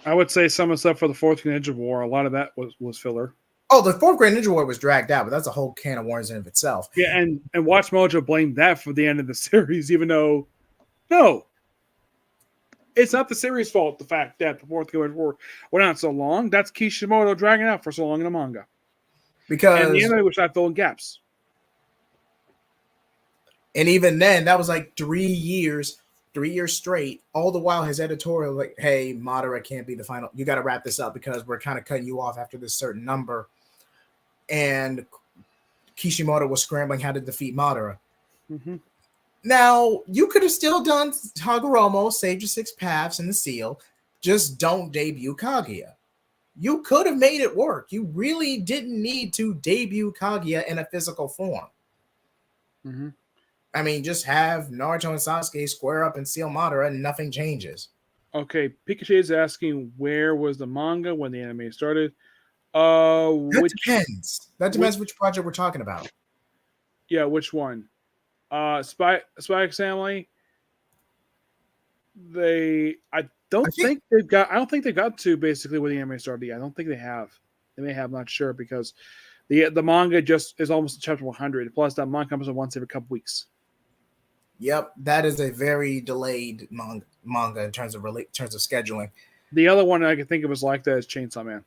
I would say some of the stuff for the Fourth Ninja War, a lot of that was filler. Oh, the fourth grade Ninja War was dragged out, but that's a whole can of worms in of itself. Yeah, and Watch Mojo blamed that for the end of the series, even though no, it's not the series' fault. The fact that the fourth grade war went on so long, that's Kishimoto dragging out for so long in the manga, and the Because anime was not filling gaps. and even then, that was like 3 years straight. All the while, his editorial like, "Hey, Madara can't be the final. You got to wrap this up because we're kind of cutting you off after this certain number." And Kishimoto was scrambling how to defeat Madara. Mm-hmm. Now, you could have still done Hagoromo, saved your six paths, and the seal. Just don't debut Kaguya. You could have made it work. You really didn't need to debut Kaguya in a physical form. Mm-hmm. I mean, just have Naruto and Sasuke square up and seal Madara, and nothing changes. Okay, Pikachu is asking where was the manga when the anime started. That depends. That depends which project we're talking about. Yeah, which one? Spy X Family. I don't think they've got to basically when the anime started yet. I don't think they have. They may have, not sure, because the manga just is almost chapter 100. Plus, that manga comes out once every couple weeks. Yep, that is a very delayed manga in terms of scheduling. The other one I can think of is like that is Chainsaw Man.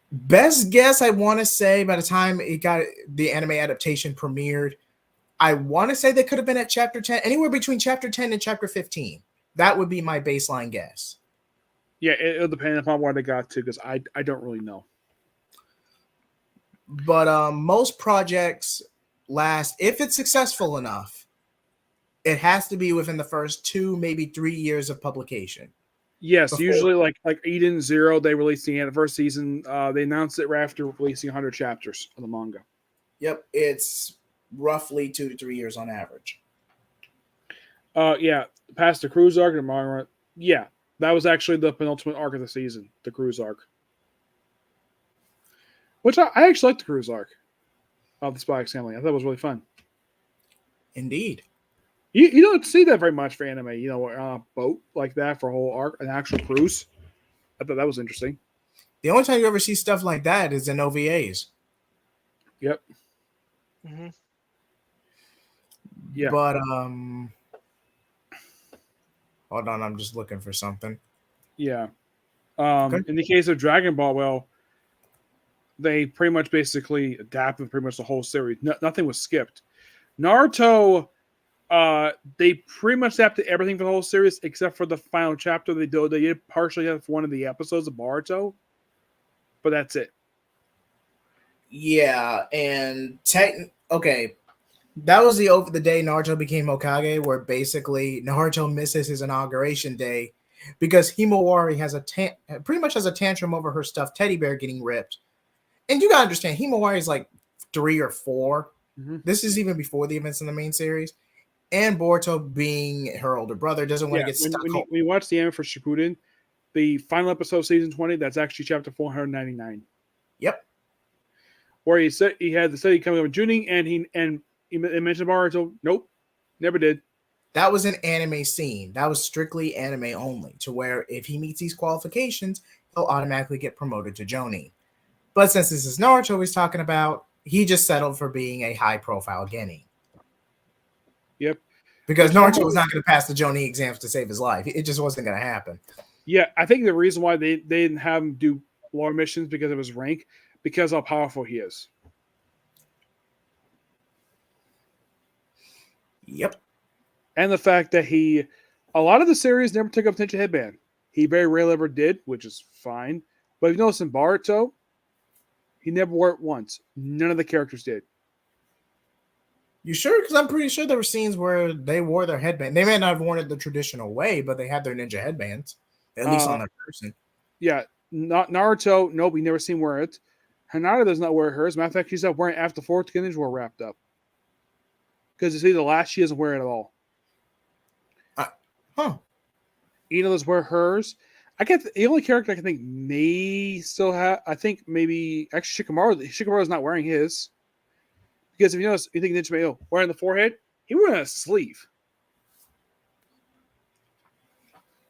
Best guess, I want to say by the time it got the anime adaptation premiered, I want to say they could have been at chapter 10, anywhere between chapter 10 and chapter 15. That would be my baseline guess. Yeah, it'll depend upon where they got to, because I don't really know. But most projects last, if it's successful enough, it has to be within the first 2, maybe 3 years of publication. Yes, usually like Eden Zero, they released the end of the first season. They announced it right after releasing 100 chapters of the manga. Yep, it's roughly 2 to 3 years on average. Yeah, past the cruise arc and manga. Yeah, that was actually the penultimate arc of the season, the cruise arc. Which I actually liked the cruise arc of the Spy X Family. I thought it was really fun. Indeed. You don't see that very much for anime, a boat like that for a whole arc, an actual cruise. I thought that was interesting. The only time you ever see stuff like that is in OVAs. Yep. Mm-hmm. Yeah. But hold on, I'm just looking for something. Yeah. In the case of Dragon Ball, well, they pretty much basically adapted pretty much the whole series. Nothing was skipped. Naruto, they pretty much adapted everything for the whole series except for the final chapter. They did partially have one of the episodes of Boruto, but that's it. Yeah, and okay, that was the day Naruto became Hokage, where basically Naruto misses his inauguration day because Himawari has pretty much has a tantrum over her stuffed teddy bear getting ripped. And you gotta understand, Himawari is like 3 or 4. Mm-hmm. This is even before the events in the main series. And Boruto, being her older brother, doesn't want to get stuck. When you watch the anime for Shippuden, the final episode of season 20, that's actually chapter 499. Yep. Where he said he had the study coming up in Junin, and he mentioned Boruto. Nope, never did. That was an anime scene. That was strictly anime only, to where if he meets these qualifications, he'll automatically get promoted to Jonin. But since this is Naruto he's talking about, he just settled for being a high-profile genin. Yep. Because Naruto was not going to pass the Jonin exams to save his life. It just wasn't going to happen. Yeah, I think the reason why they didn't have him do lore missions because of his rank, because how powerful he is. Yep. And the fact that a lot of the series never took up attention headband. He very rarely ever did, which is fine. But if you notice in Boruto, he never wore it once. None of the characters did. You sure? Because I'm pretty sure there were scenes where they wore their headband. They may not have worn it the traditional way, but they had their ninja headbands, at least on their person. Yeah, not Naruto. Nope, we never seen wear it. Hinata does not wear hers. Matter of fact, she's not wearing it after the fourth Ninja War wrapped up. Because you see, the last she doesn't wear it at all. Ina does wear hers. I get the only character I can think may still have. I think maybe actually Shikamaru. Shikamaru is not wearing his. Because if you notice, you think Ninja Mayo wearing the forehead, he wore a sleeve.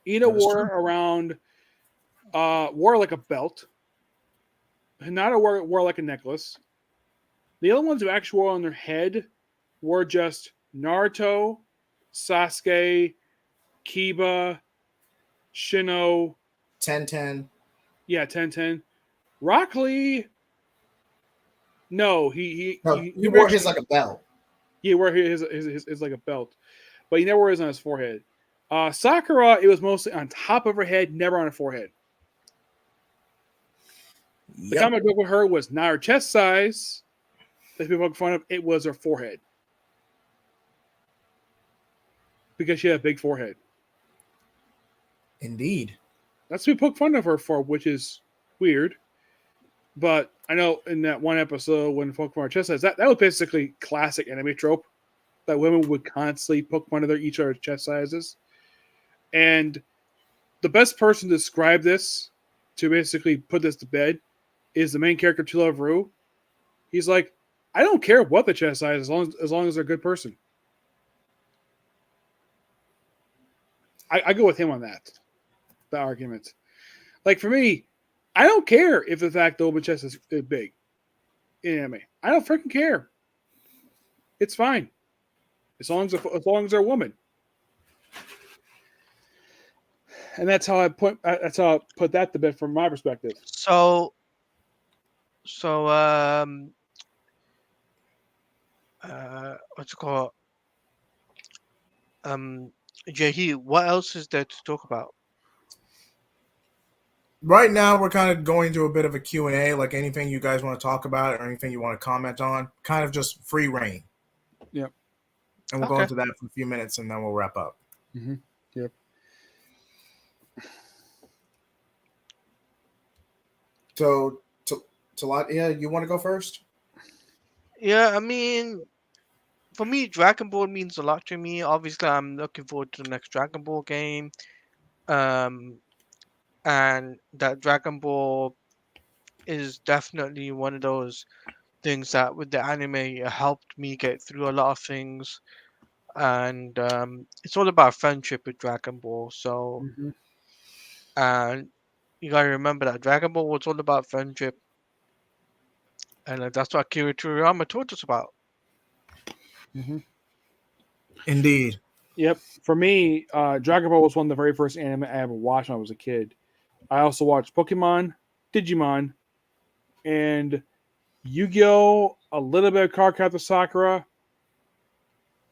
Ina wore around, wore like a belt. Hinata wore like a necklace. The other ones who actually wore on their head were just Naruto, Sasuke, Kiba, Shino. 10-10. Yeah, 10-10. Rock Lee. No, No, he he never wore his actually. like a belt. He wore his like a belt, but he never wore his on his forehead. Sakura, it was mostly on top of her head, never on her forehead. The Yep. comic book with her was not her chest size. That people make fun of. It was her forehead because she had a big forehead. Indeed. That's what we poke fun of her for, which is weird. But I know in that one episode when poke fun of her chest size, that was basically classic anime trope that women would constantly poke fun of each other's chest sizes. And the best person to describe this, to basically put this to bed, is the main character, To Love Ru. He's like, I don't care what the chest size is, as long as they're a good person. I go with him on that, the argument. Like for me, I don't care if the fact the woman chest is big in anime. I don't freaking care. It's fine, as long as they're a woman. And that's how I put that to bed from my perspective. So what's it called? Jahi, what else is there to talk about? Right now, we're kind of going to a bit of a Q&A, like anything you guys want to talk about or anything you want to comment on, kind of just free reign. Yep. And we'll go Okay. into that for a few minutes, and then we'll wrap up. Mm-hmm. Yep. So, yeah, you want to go first? Yeah, I mean, for me, Dragon Ball means a lot to me. Obviously, I'm looking forward to the next Dragon Ball game. And that Dragon Ball is definitely one of those things that with the anime it helped me get through a lot of things. And it's all about friendship with Dragon Ball. So, Mm-hmm. and you gotta remember that Dragon Ball was all about friendship, and that's what Akira Toriyama told us about. Mm-hmm. Indeed. Yep. For me, Dragon Ball was one of the very first anime I ever watched when I was a kid. I also watched Pokemon, Digimon, and Yu-Gi-Oh! A little bit of Cardcaptor Sakura,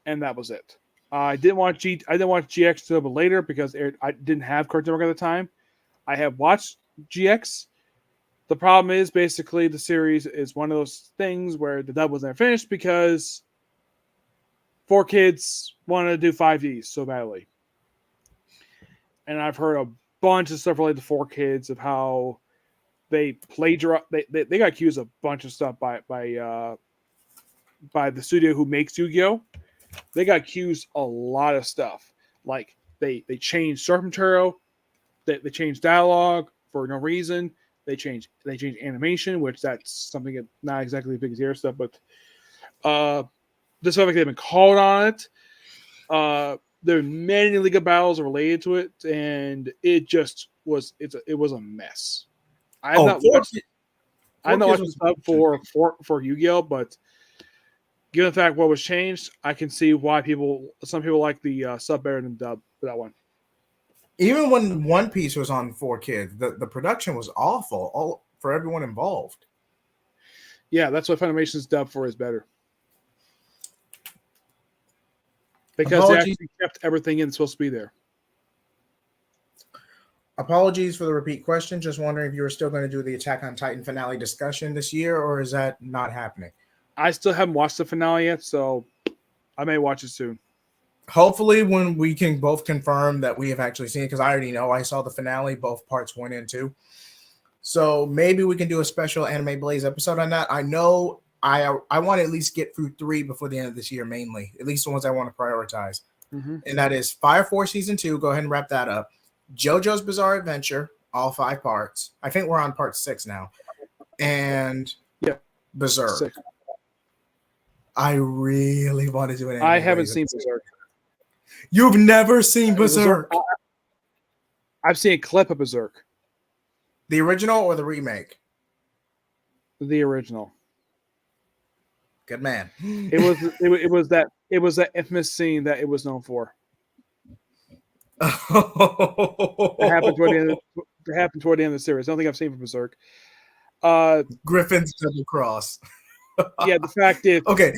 and that was it. I didn't watch GX till later because I didn't have Cartoon Network at the time. I have watched GX. The problem is basically the series is one of those things where the dub was never finished because 4Kids wanted to do 5Ds so badly. And I've heard a bunch of stuff related to 4Kids of how they plagiarized. They got accused of a bunch of stuff by the studio who makes Yu-Gi-Oh! They got accused a lot of stuff. Like they changed source material, they changed dialogue for no reason. They changed animation, which that's something that not exactly the biggest ear stuff, but this stuff like they've been called on it. There are many legal battles related to it, and it just was it was a mess. I've not watched the stuff for Yu-Gi-Oh, but given the fact what was changed, I can see why some people like the sub better than dub for that one. Even when One Piece was on 4Kids, the production was awful for everyone involved. Yeah, that's what Funimation's dub for is better. Because they actually kept everything in supposed to be there. Apologies for the repeat question. Just wondering if you were still going to do the Attack on Titan finale discussion this year, or is that not happening? I still haven't watched the finale yet, so I may watch it soon. Hopefully when we can both confirm that we have actually seen it, because I already know I saw the finale, both parts 1 and 2. So maybe we can do a special Anime Blaze episode on that. I know I want to at least get through 3 before the end of this year, mainly. At least the ones I want to prioritize. Mm-hmm. And that is Fire Force Season 2. Go ahead and wrap that up. JoJo's Bizarre Adventure, all 5 parts. I think we're on part 6 now. And Berserk. 6. I really want to do an Anime I haven't Blaze seen episode. Berserk. You've never seen Berserk? I've seen a clip of Berserk. The original or the remake? The original. Good man. It was that infamous scene that it was known for. That happened toward the end. That happened toward the end of the series. I don't think I've seen from Berserk. Griffin's double cross. Yeah, the fact is, Okay.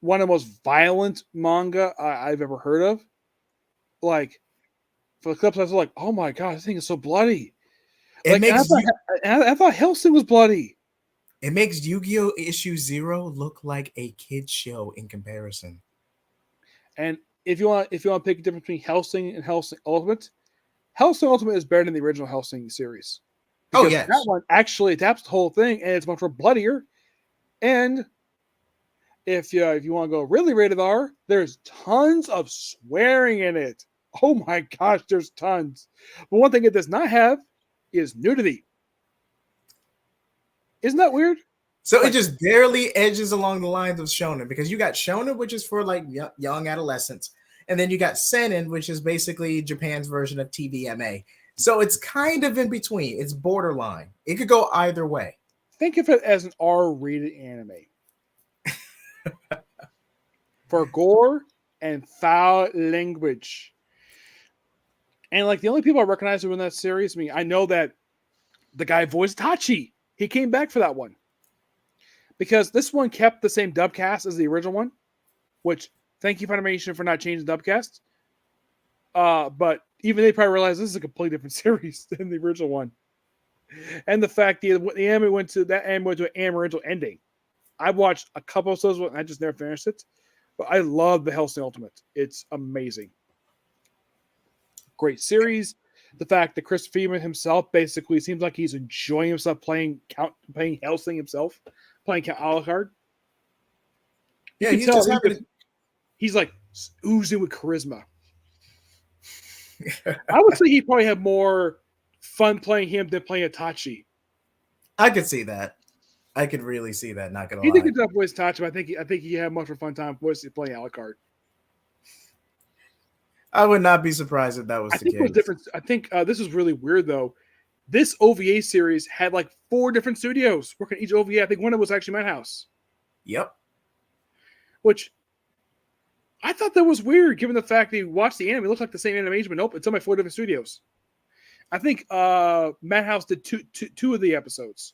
one of the most violent manga I've ever heard of. Like, for the clips, I was like, "Oh my god, this thing is so bloody!" It Like, I thought Hellsing was bloody. It makes Yu-Gi-Oh! Issue 0 look like a kid's show in comparison. And if you want to pick a difference between Hellsing and Hellsing Ultimate is better than the original Hellsing series. Because yes. that one actually adapts the whole thing, and it's much more bloodier. And if you want to go really rated R, there's tons of swearing in it. Oh my gosh, there's tons. But one thing it does not have is nudity. Isn't that weird? So it just barely edges along the lines of shonen, because you got shonen, which is for like young adolescents, and then you got seinen, which is basically Japan's version of TVMA. So it's kind of in between. It's borderline. It could go either way. Think of it as an R-rated anime for gore and foul language. And like the only people I recognize who in that series, I mean, I know that the guy voiced Tachi. He came back for that one. Because this one kept the same dub cast as the original one, which thank you Funimation for not changing the dub cast. But even they probably realized this is a completely different series than the original one. And the fact that the anime went to an original ending. I watched a couple of those, and I just never finished it. But I love the Hellsing Ultimate. It's amazing. Great series. The fact that Chris Freeman himself basically seems like he's enjoying himself playing Hellsing himself, playing Count Alucard. Yeah, he's just having. He's like oozing with charisma. I would say he probably had more fun playing him than playing Itachi. I could see that. I could really see that. Not gonna lie. He did good job voice Itachi, but I think he had much more fun time voicing playing Alucard. I would not be surprised if that was the case. It was different. I think this is really weird though. This OVA series had like 4 different studios working each OVA. I think one of them was actually Madhouse. Yep. Which I thought that was weird, given the fact that you watched the anime, it looked like the same animation, but nope, it's on my 4 different studios. I think Madhouse did two of the episodes.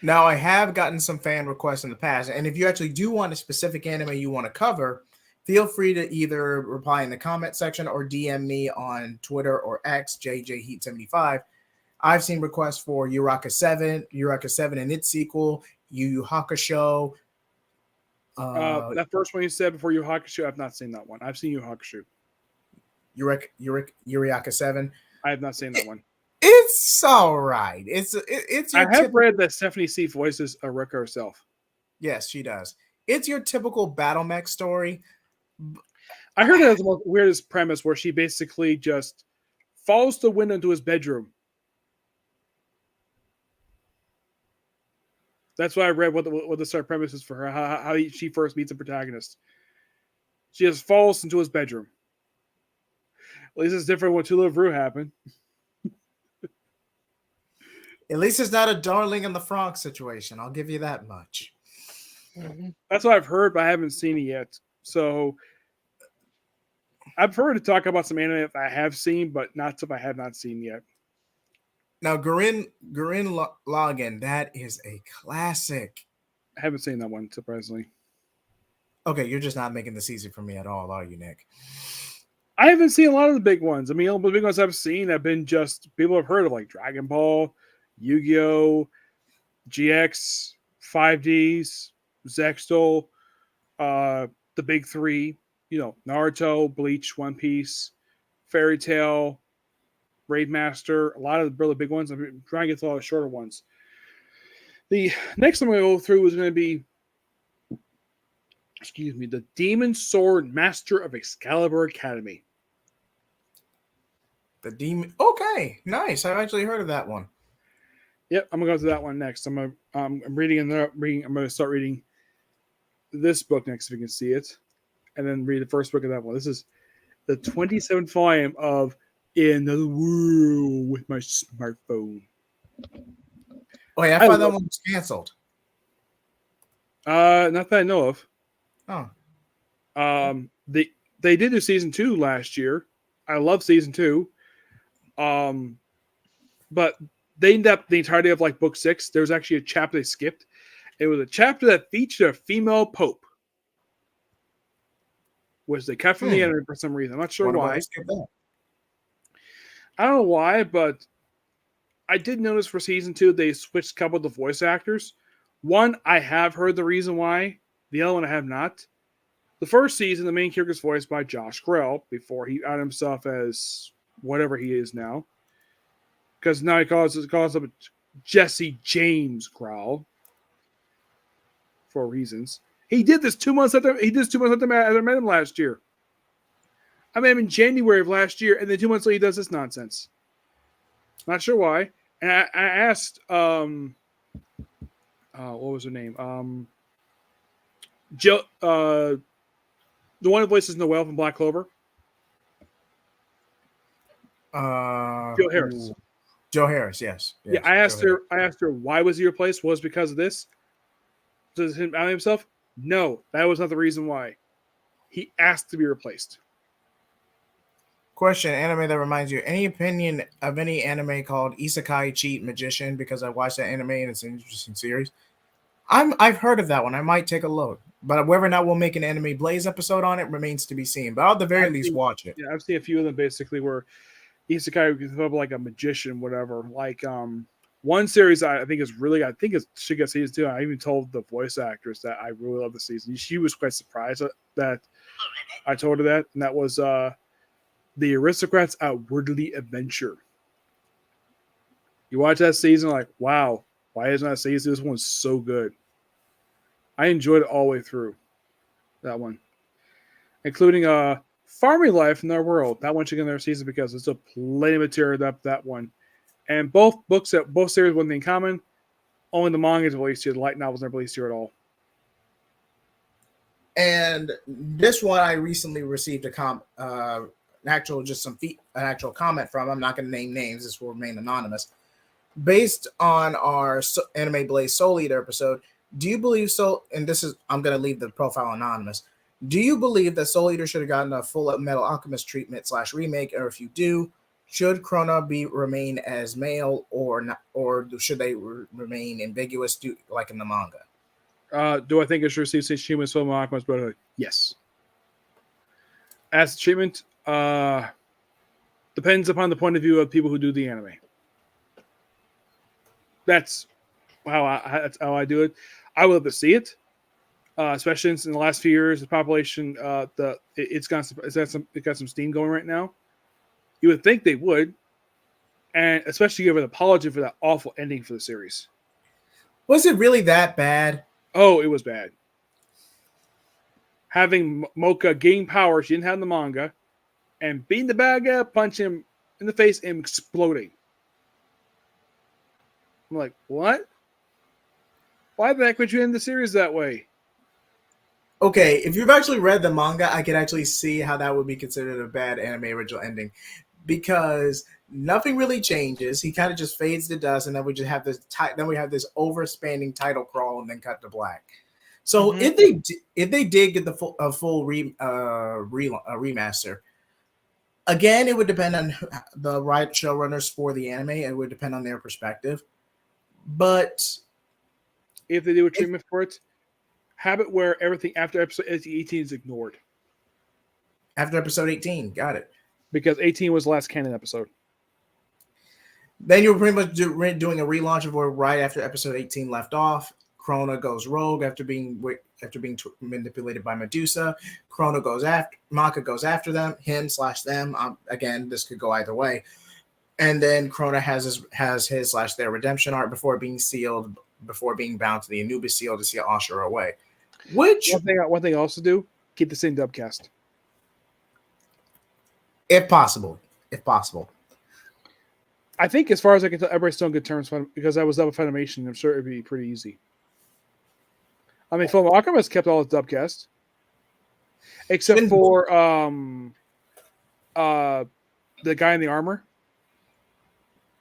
Now, I have gotten some fan requests in the past, and if you actually do want a specific anime you want to cover, feel free to either reply in the comment section or DM me on Twitter or X, JJHeat75. I've seen requests for Uraka 7 and its sequel, Yu Yu Hakusho. That first one you said before Yu Yu Hakusho, I've not seen that one. I've seen Yu Yu Hakusho. Eureka 7. I have not seen that one. It's all right. It's I have read that Stephanie C voices Eureka herself. Yes, she does. It's your typical battle mech story. I heard it as the most weirdest premise where she basically just falls the window into his bedroom. That's why I read what the start premise is for her, how she first meets the protagonist. She just falls into his bedroom. At least it's different when To Live Rue happened. At least it's not a Darling in the Franxx situation. I'll give you that much. Mm-hmm. That's what I've heard, but I haven't seen it yet. So I prefer to talk about some anime that I have seen, but not stuff I have not seen yet. Now, Gurren Lagann, that is a classic. I haven't seen that one, surprisingly. Okay, you're just not making this easy for me at all, are you, Nick? I haven't seen a lot of the big ones. I mean, the big ones I've seen have been just people have heard of, like Dragon Ball, Yu-Gi-Oh, GX, 5Ds, Zextal, the big 3, Naruto, Bleach, One Piece, Fairy Tail, Raid Master, a lot of the really big ones. I'm trying to get to a lot of shorter ones. The next one I'm going to go through is going to be, the Demon Sword Master of Excalibur Academy. The Demon. Okay, nice. I've actually heard of that one. Yep, I'm gonna go to that one next. I'm reading and reading. I'm gonna start reading this book next, if you can see it, and then read the first book of that one. This is the 27th volume of In the World with My Smartphone. Wait, I thought that one was canceled. Not that I know of. Oh, They did do season 2 last year. I love season 2. But they ended up the entirety of like book 6. There was actually a chapter they skipped. It was a chapter that featured a female pope, which they cut from the anime for some reason. I'm not sure why. I don't know why, but I did notice for season 2 they switched a couple of the voice actors. One, I have heard the reason why. The other one I have not. The first season, the main character is voiced by Josh Grell before he outed himself as whatever he is now. Because now he calls him Jesse James Grell for reasons. He did this 2 months after I met him last year. I met him in January of last year, and then 2 months later he does this nonsense. Not sure why. And I asked, what was her name? Jill, the one who voices Noelle from Black Clover. Joe Harris. Joe Harris, yes. Yeah, I asked her why was he replaced? Was it because of this? Does him out himself? No, that was not the reason why. He asked to be replaced. Question: anime that reminds you. Any opinion of any anime called Isekai Cheat Magician? Because I watched that anime and it's an interesting series. I've heard of that one. I might take a look, but whether or not we'll make an Anime Blaze episode on it remains to be seen. But I'll at the very least watch it. Yeah, I've seen a few of them basically where Isekai is like a magician, whatever. Like one series I think is really, I think it should get season 2. I even told the voice actress that I really love the season. She was quite surprised that I told her that, and that was The Aristocrats Outwardly Adventure. You watch that season, like, wow, why isn't that season? This one's so good. I enjoyed it all the way through. That one, including Farming Life in Their World. That one should get another season because there's still plenty of material that one. And both series one thing in common. Only the manga is released here. The light novels never released here at all. And this one, I recently received an actual comment from. I'm not going to name names. This will remain anonymous. Based on our Anime Blaze Soul Eater episode, do you believe so? And this is, I'm going to leave the profile anonymous. Do you believe that Soul Eater should have gotten a Full Metal Alchemist treatment / remake? Or if you do, should Krona remain as male or not, or should they remain ambiguous like in the manga? Do I think it should receive such treatment as Full Metal Alchemist Brotherhood? Yes. As treatment, depends upon the point of view of people who do the anime. That's how I do it. I would love to see it, especially since in the last few years, the population, it got some steam going right now. You would think they would, and especially give an apology for that awful ending for the series. Was it really that bad? Oh, it was bad. Having Mocha gain power she didn't have in the manga, and beating the bad guy, punch him in the face, and exploding. I'm like, what? Why the heck would you end the series that way? Okay, if you've actually read the manga, I could actually see how that would be considered a bad anime original ending, because nothing really changes. He kind of just fades to dust, and then we just have this. Then we have this overspanning title crawl, and then cut to black. So if they did get the full remaster, again, it would depend on the right showrunners for the anime. It would depend on their perspective, but if they do a treatment for it, have it where everything after episode 18 is ignored. After episode 18, got it. Because 18 was the last canon episode. Then you're pretty much doing a relaunch of where right after episode 18 left off. Krona goes rogue after being manipulated by Medusa. Maka goes after them, him/them. Again, this could go either way. And then Krona has his/their redemption arc before being bound to the Anubis seal to seal Ashura away. Which one thing I also do, keep the same dub cast. If possible. I think as far as I can tell, everybody's still on good terms because I was dub with Funimation. I'm sure it'd be pretty easy. I mean, Fullmetal Alchemist kept all its dub cast. Except for the guy in the armor.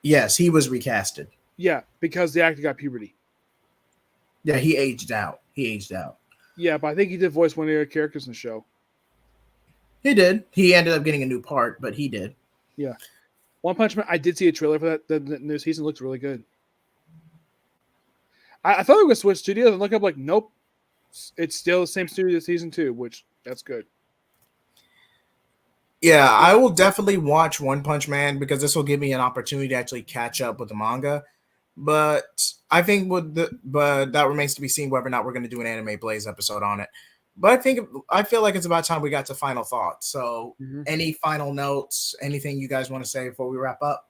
Yes, he was recasted. Yeah, because the actor got puberty. Yeah, he aged out. He aged out. Yeah, but I think he did voice one of the characters in the show. He did. He ended up getting a new part, but he did. Yeah. One Punch Man, I did see a trailer for that. The new season looks really good. I thought we were going to switch studios and look up like, nope. It's still the same studio as season 2, which that's good. Yeah, I will definitely watch One Punch Man because this will give me an opportunity to actually catch up with the manga. But I think but that remains to be seen whether or not we're going to do an Anime Blaze episode on it. But I feel like it's about time we got to final thoughts. So, any final notes? Anything you guys want to say before we wrap up?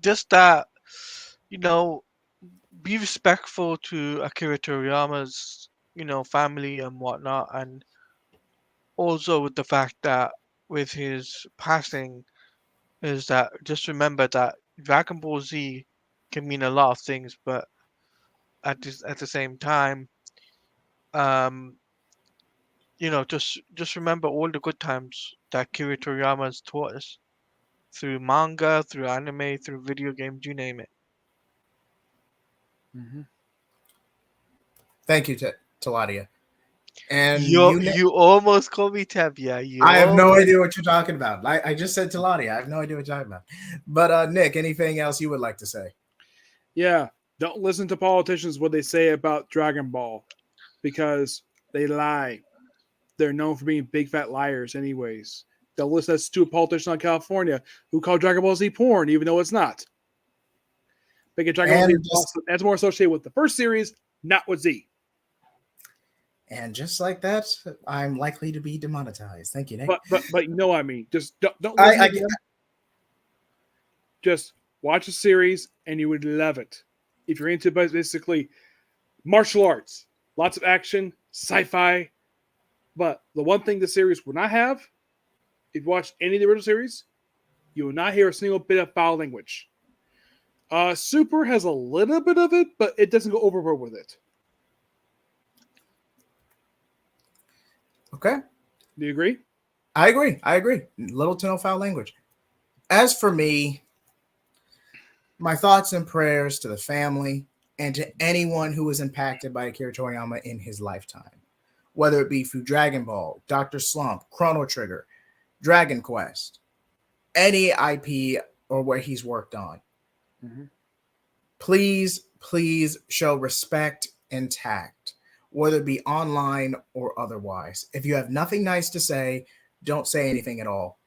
Just that, you know, be respectful to Akira Toriyama's, family and whatnot, and also with the fact that with his passing, is that just remember that Dragon Ball Z can mean a lot of things, but at the same time, um, just remember all the good times that Akira Toriyama has taught us through manga, through anime, through video games, you name it. Thank you, Taladia. And You almost called me Tevya. I have no idea what you're talking about. I just said Taladia. I have no idea what you're talking about. But Nick, anything else you would like to say? Yeah, don't listen to politicians what they say about Dragon Ball because they lie. They're known for being big fat liars, anyways. They'll listen to a politician in California who called Dragon Ball Z porn, even though it's not. Because Dragon Ball Z that's more associated with the first series, not with Z. And just like that, I'm likely to be demonetized. Thank you, Nick. But you know what I mean. Just don't listen to them. Just watch a series and you would love it. If you're into basically martial arts, lots of action, sci-fi. But the one thing the series will not have, if you watch any of the original series, you will not hear a single bit of foul language. Super has a little bit of it, but it doesn't go overboard with it. Okay. Do you agree? I agree. Little to no foul language. As for me, my thoughts and prayers to the family and to anyone who was impacted by Akira Toriyama in his lifetime, whether it be through Dragon Ball, Dr. Slump, Chrono Trigger, Dragon Quest, any IP or where he's worked on. Please show respect and tact, whether it be online or otherwise. If you have nothing nice to say, don't say anything at all.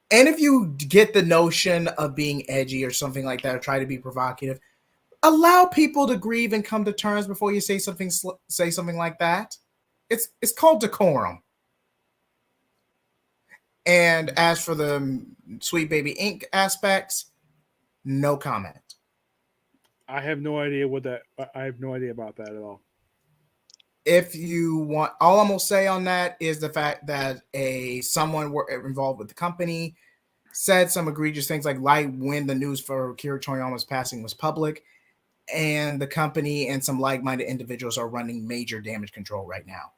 And if you get the notion of being edgy or something like that, or try to be provocative, allow people to grieve and come to terms before you say something like that. It's called decorum. And as for the Sweet Baby Inc. aspects, no comment. I have no idea I have no idea about that at all. If you want, all I'm gonna say on that is the fact that someone involved with the company said some egregious things like when the news for Akira Toriyama's passing was public, and the company and some like-minded individuals are running major damage control right now.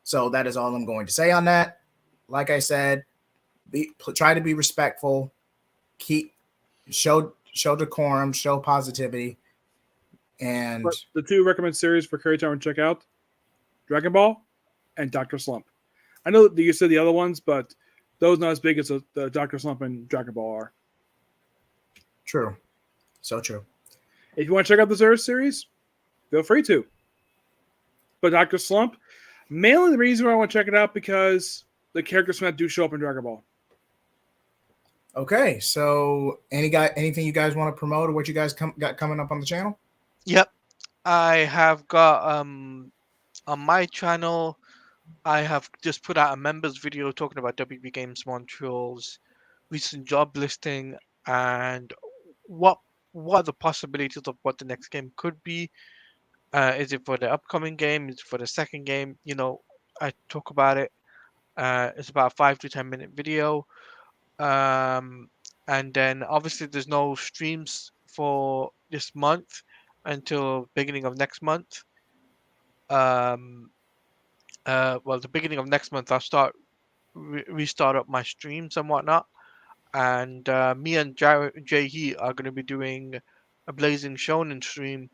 So that is all I'm going to say on that. Like I said, try to be respectful, show decorum, show positivity, and the two recommended series for Akira Toriyama to check out: Dragon Ball and Dr. Slump. I know that you said the other ones, but those not as big as the Dr. Slump and Dragon Ball are. True. So true. If you want to check out the Zero series, feel free to. But Dr. Slump, mainly the reason why I want to check it out because the characters from that do show up in Dragon Ball. Okay, so anything you guys want to promote or what you guys got coming up on the channel? Yep, I have got on my channel. I have just put out a members video talking about WB Games Montreal's recent job listing and what are the possibilities of what the next game could be. Is it for the upcoming game? Is it for the second game? I talk about it. It's about a 5 to 10 minute video. And then obviously there's no streams for this month until beginning of next month. The beginning of next month I'll start restart up my streams and whatnot. and me and Jay He are going to be doing a Blazing Shonen stream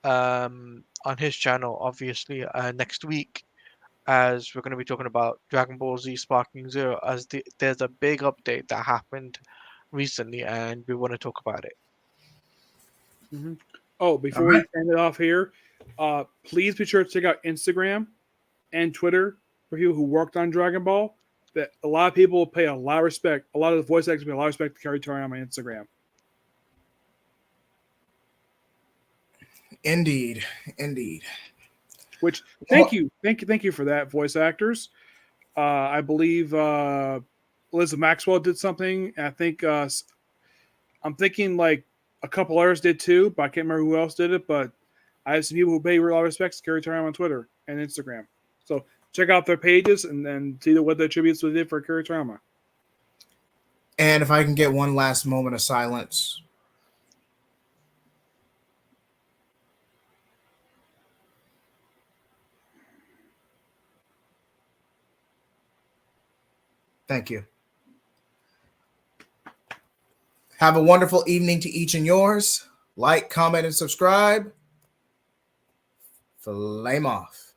on his channel, obviously, next week, as we're going to be talking about Dragon Ball Z Sparking Zero, as there's a big update that happened recently, and we want to talk about it. Mhm. Oh, before All we right. end it off here, please be sure to check out Instagram and Twitter for people who worked on Dragon Ball. That a lot of people pay a lot of respect. A lot of the voice actors pay a lot of respect to Akira Toriyama on my Instagram. Indeed. Indeed. Which Well, thank you for that, voice actors. I believe Elizabeth Maxwell did something. And I think I'm thinking like a couple others did too, but I can't remember who else did it. But I have some people who pay a lot of respect to Akira Toriyama on Twitter and Instagram. So check out their pages and then see what the tributes they did for Akira Toriyama. and if I can get one last moment of silence. Thank you. Have a wonderful evening to each and yours. Like, comment, and subscribe. Flame off.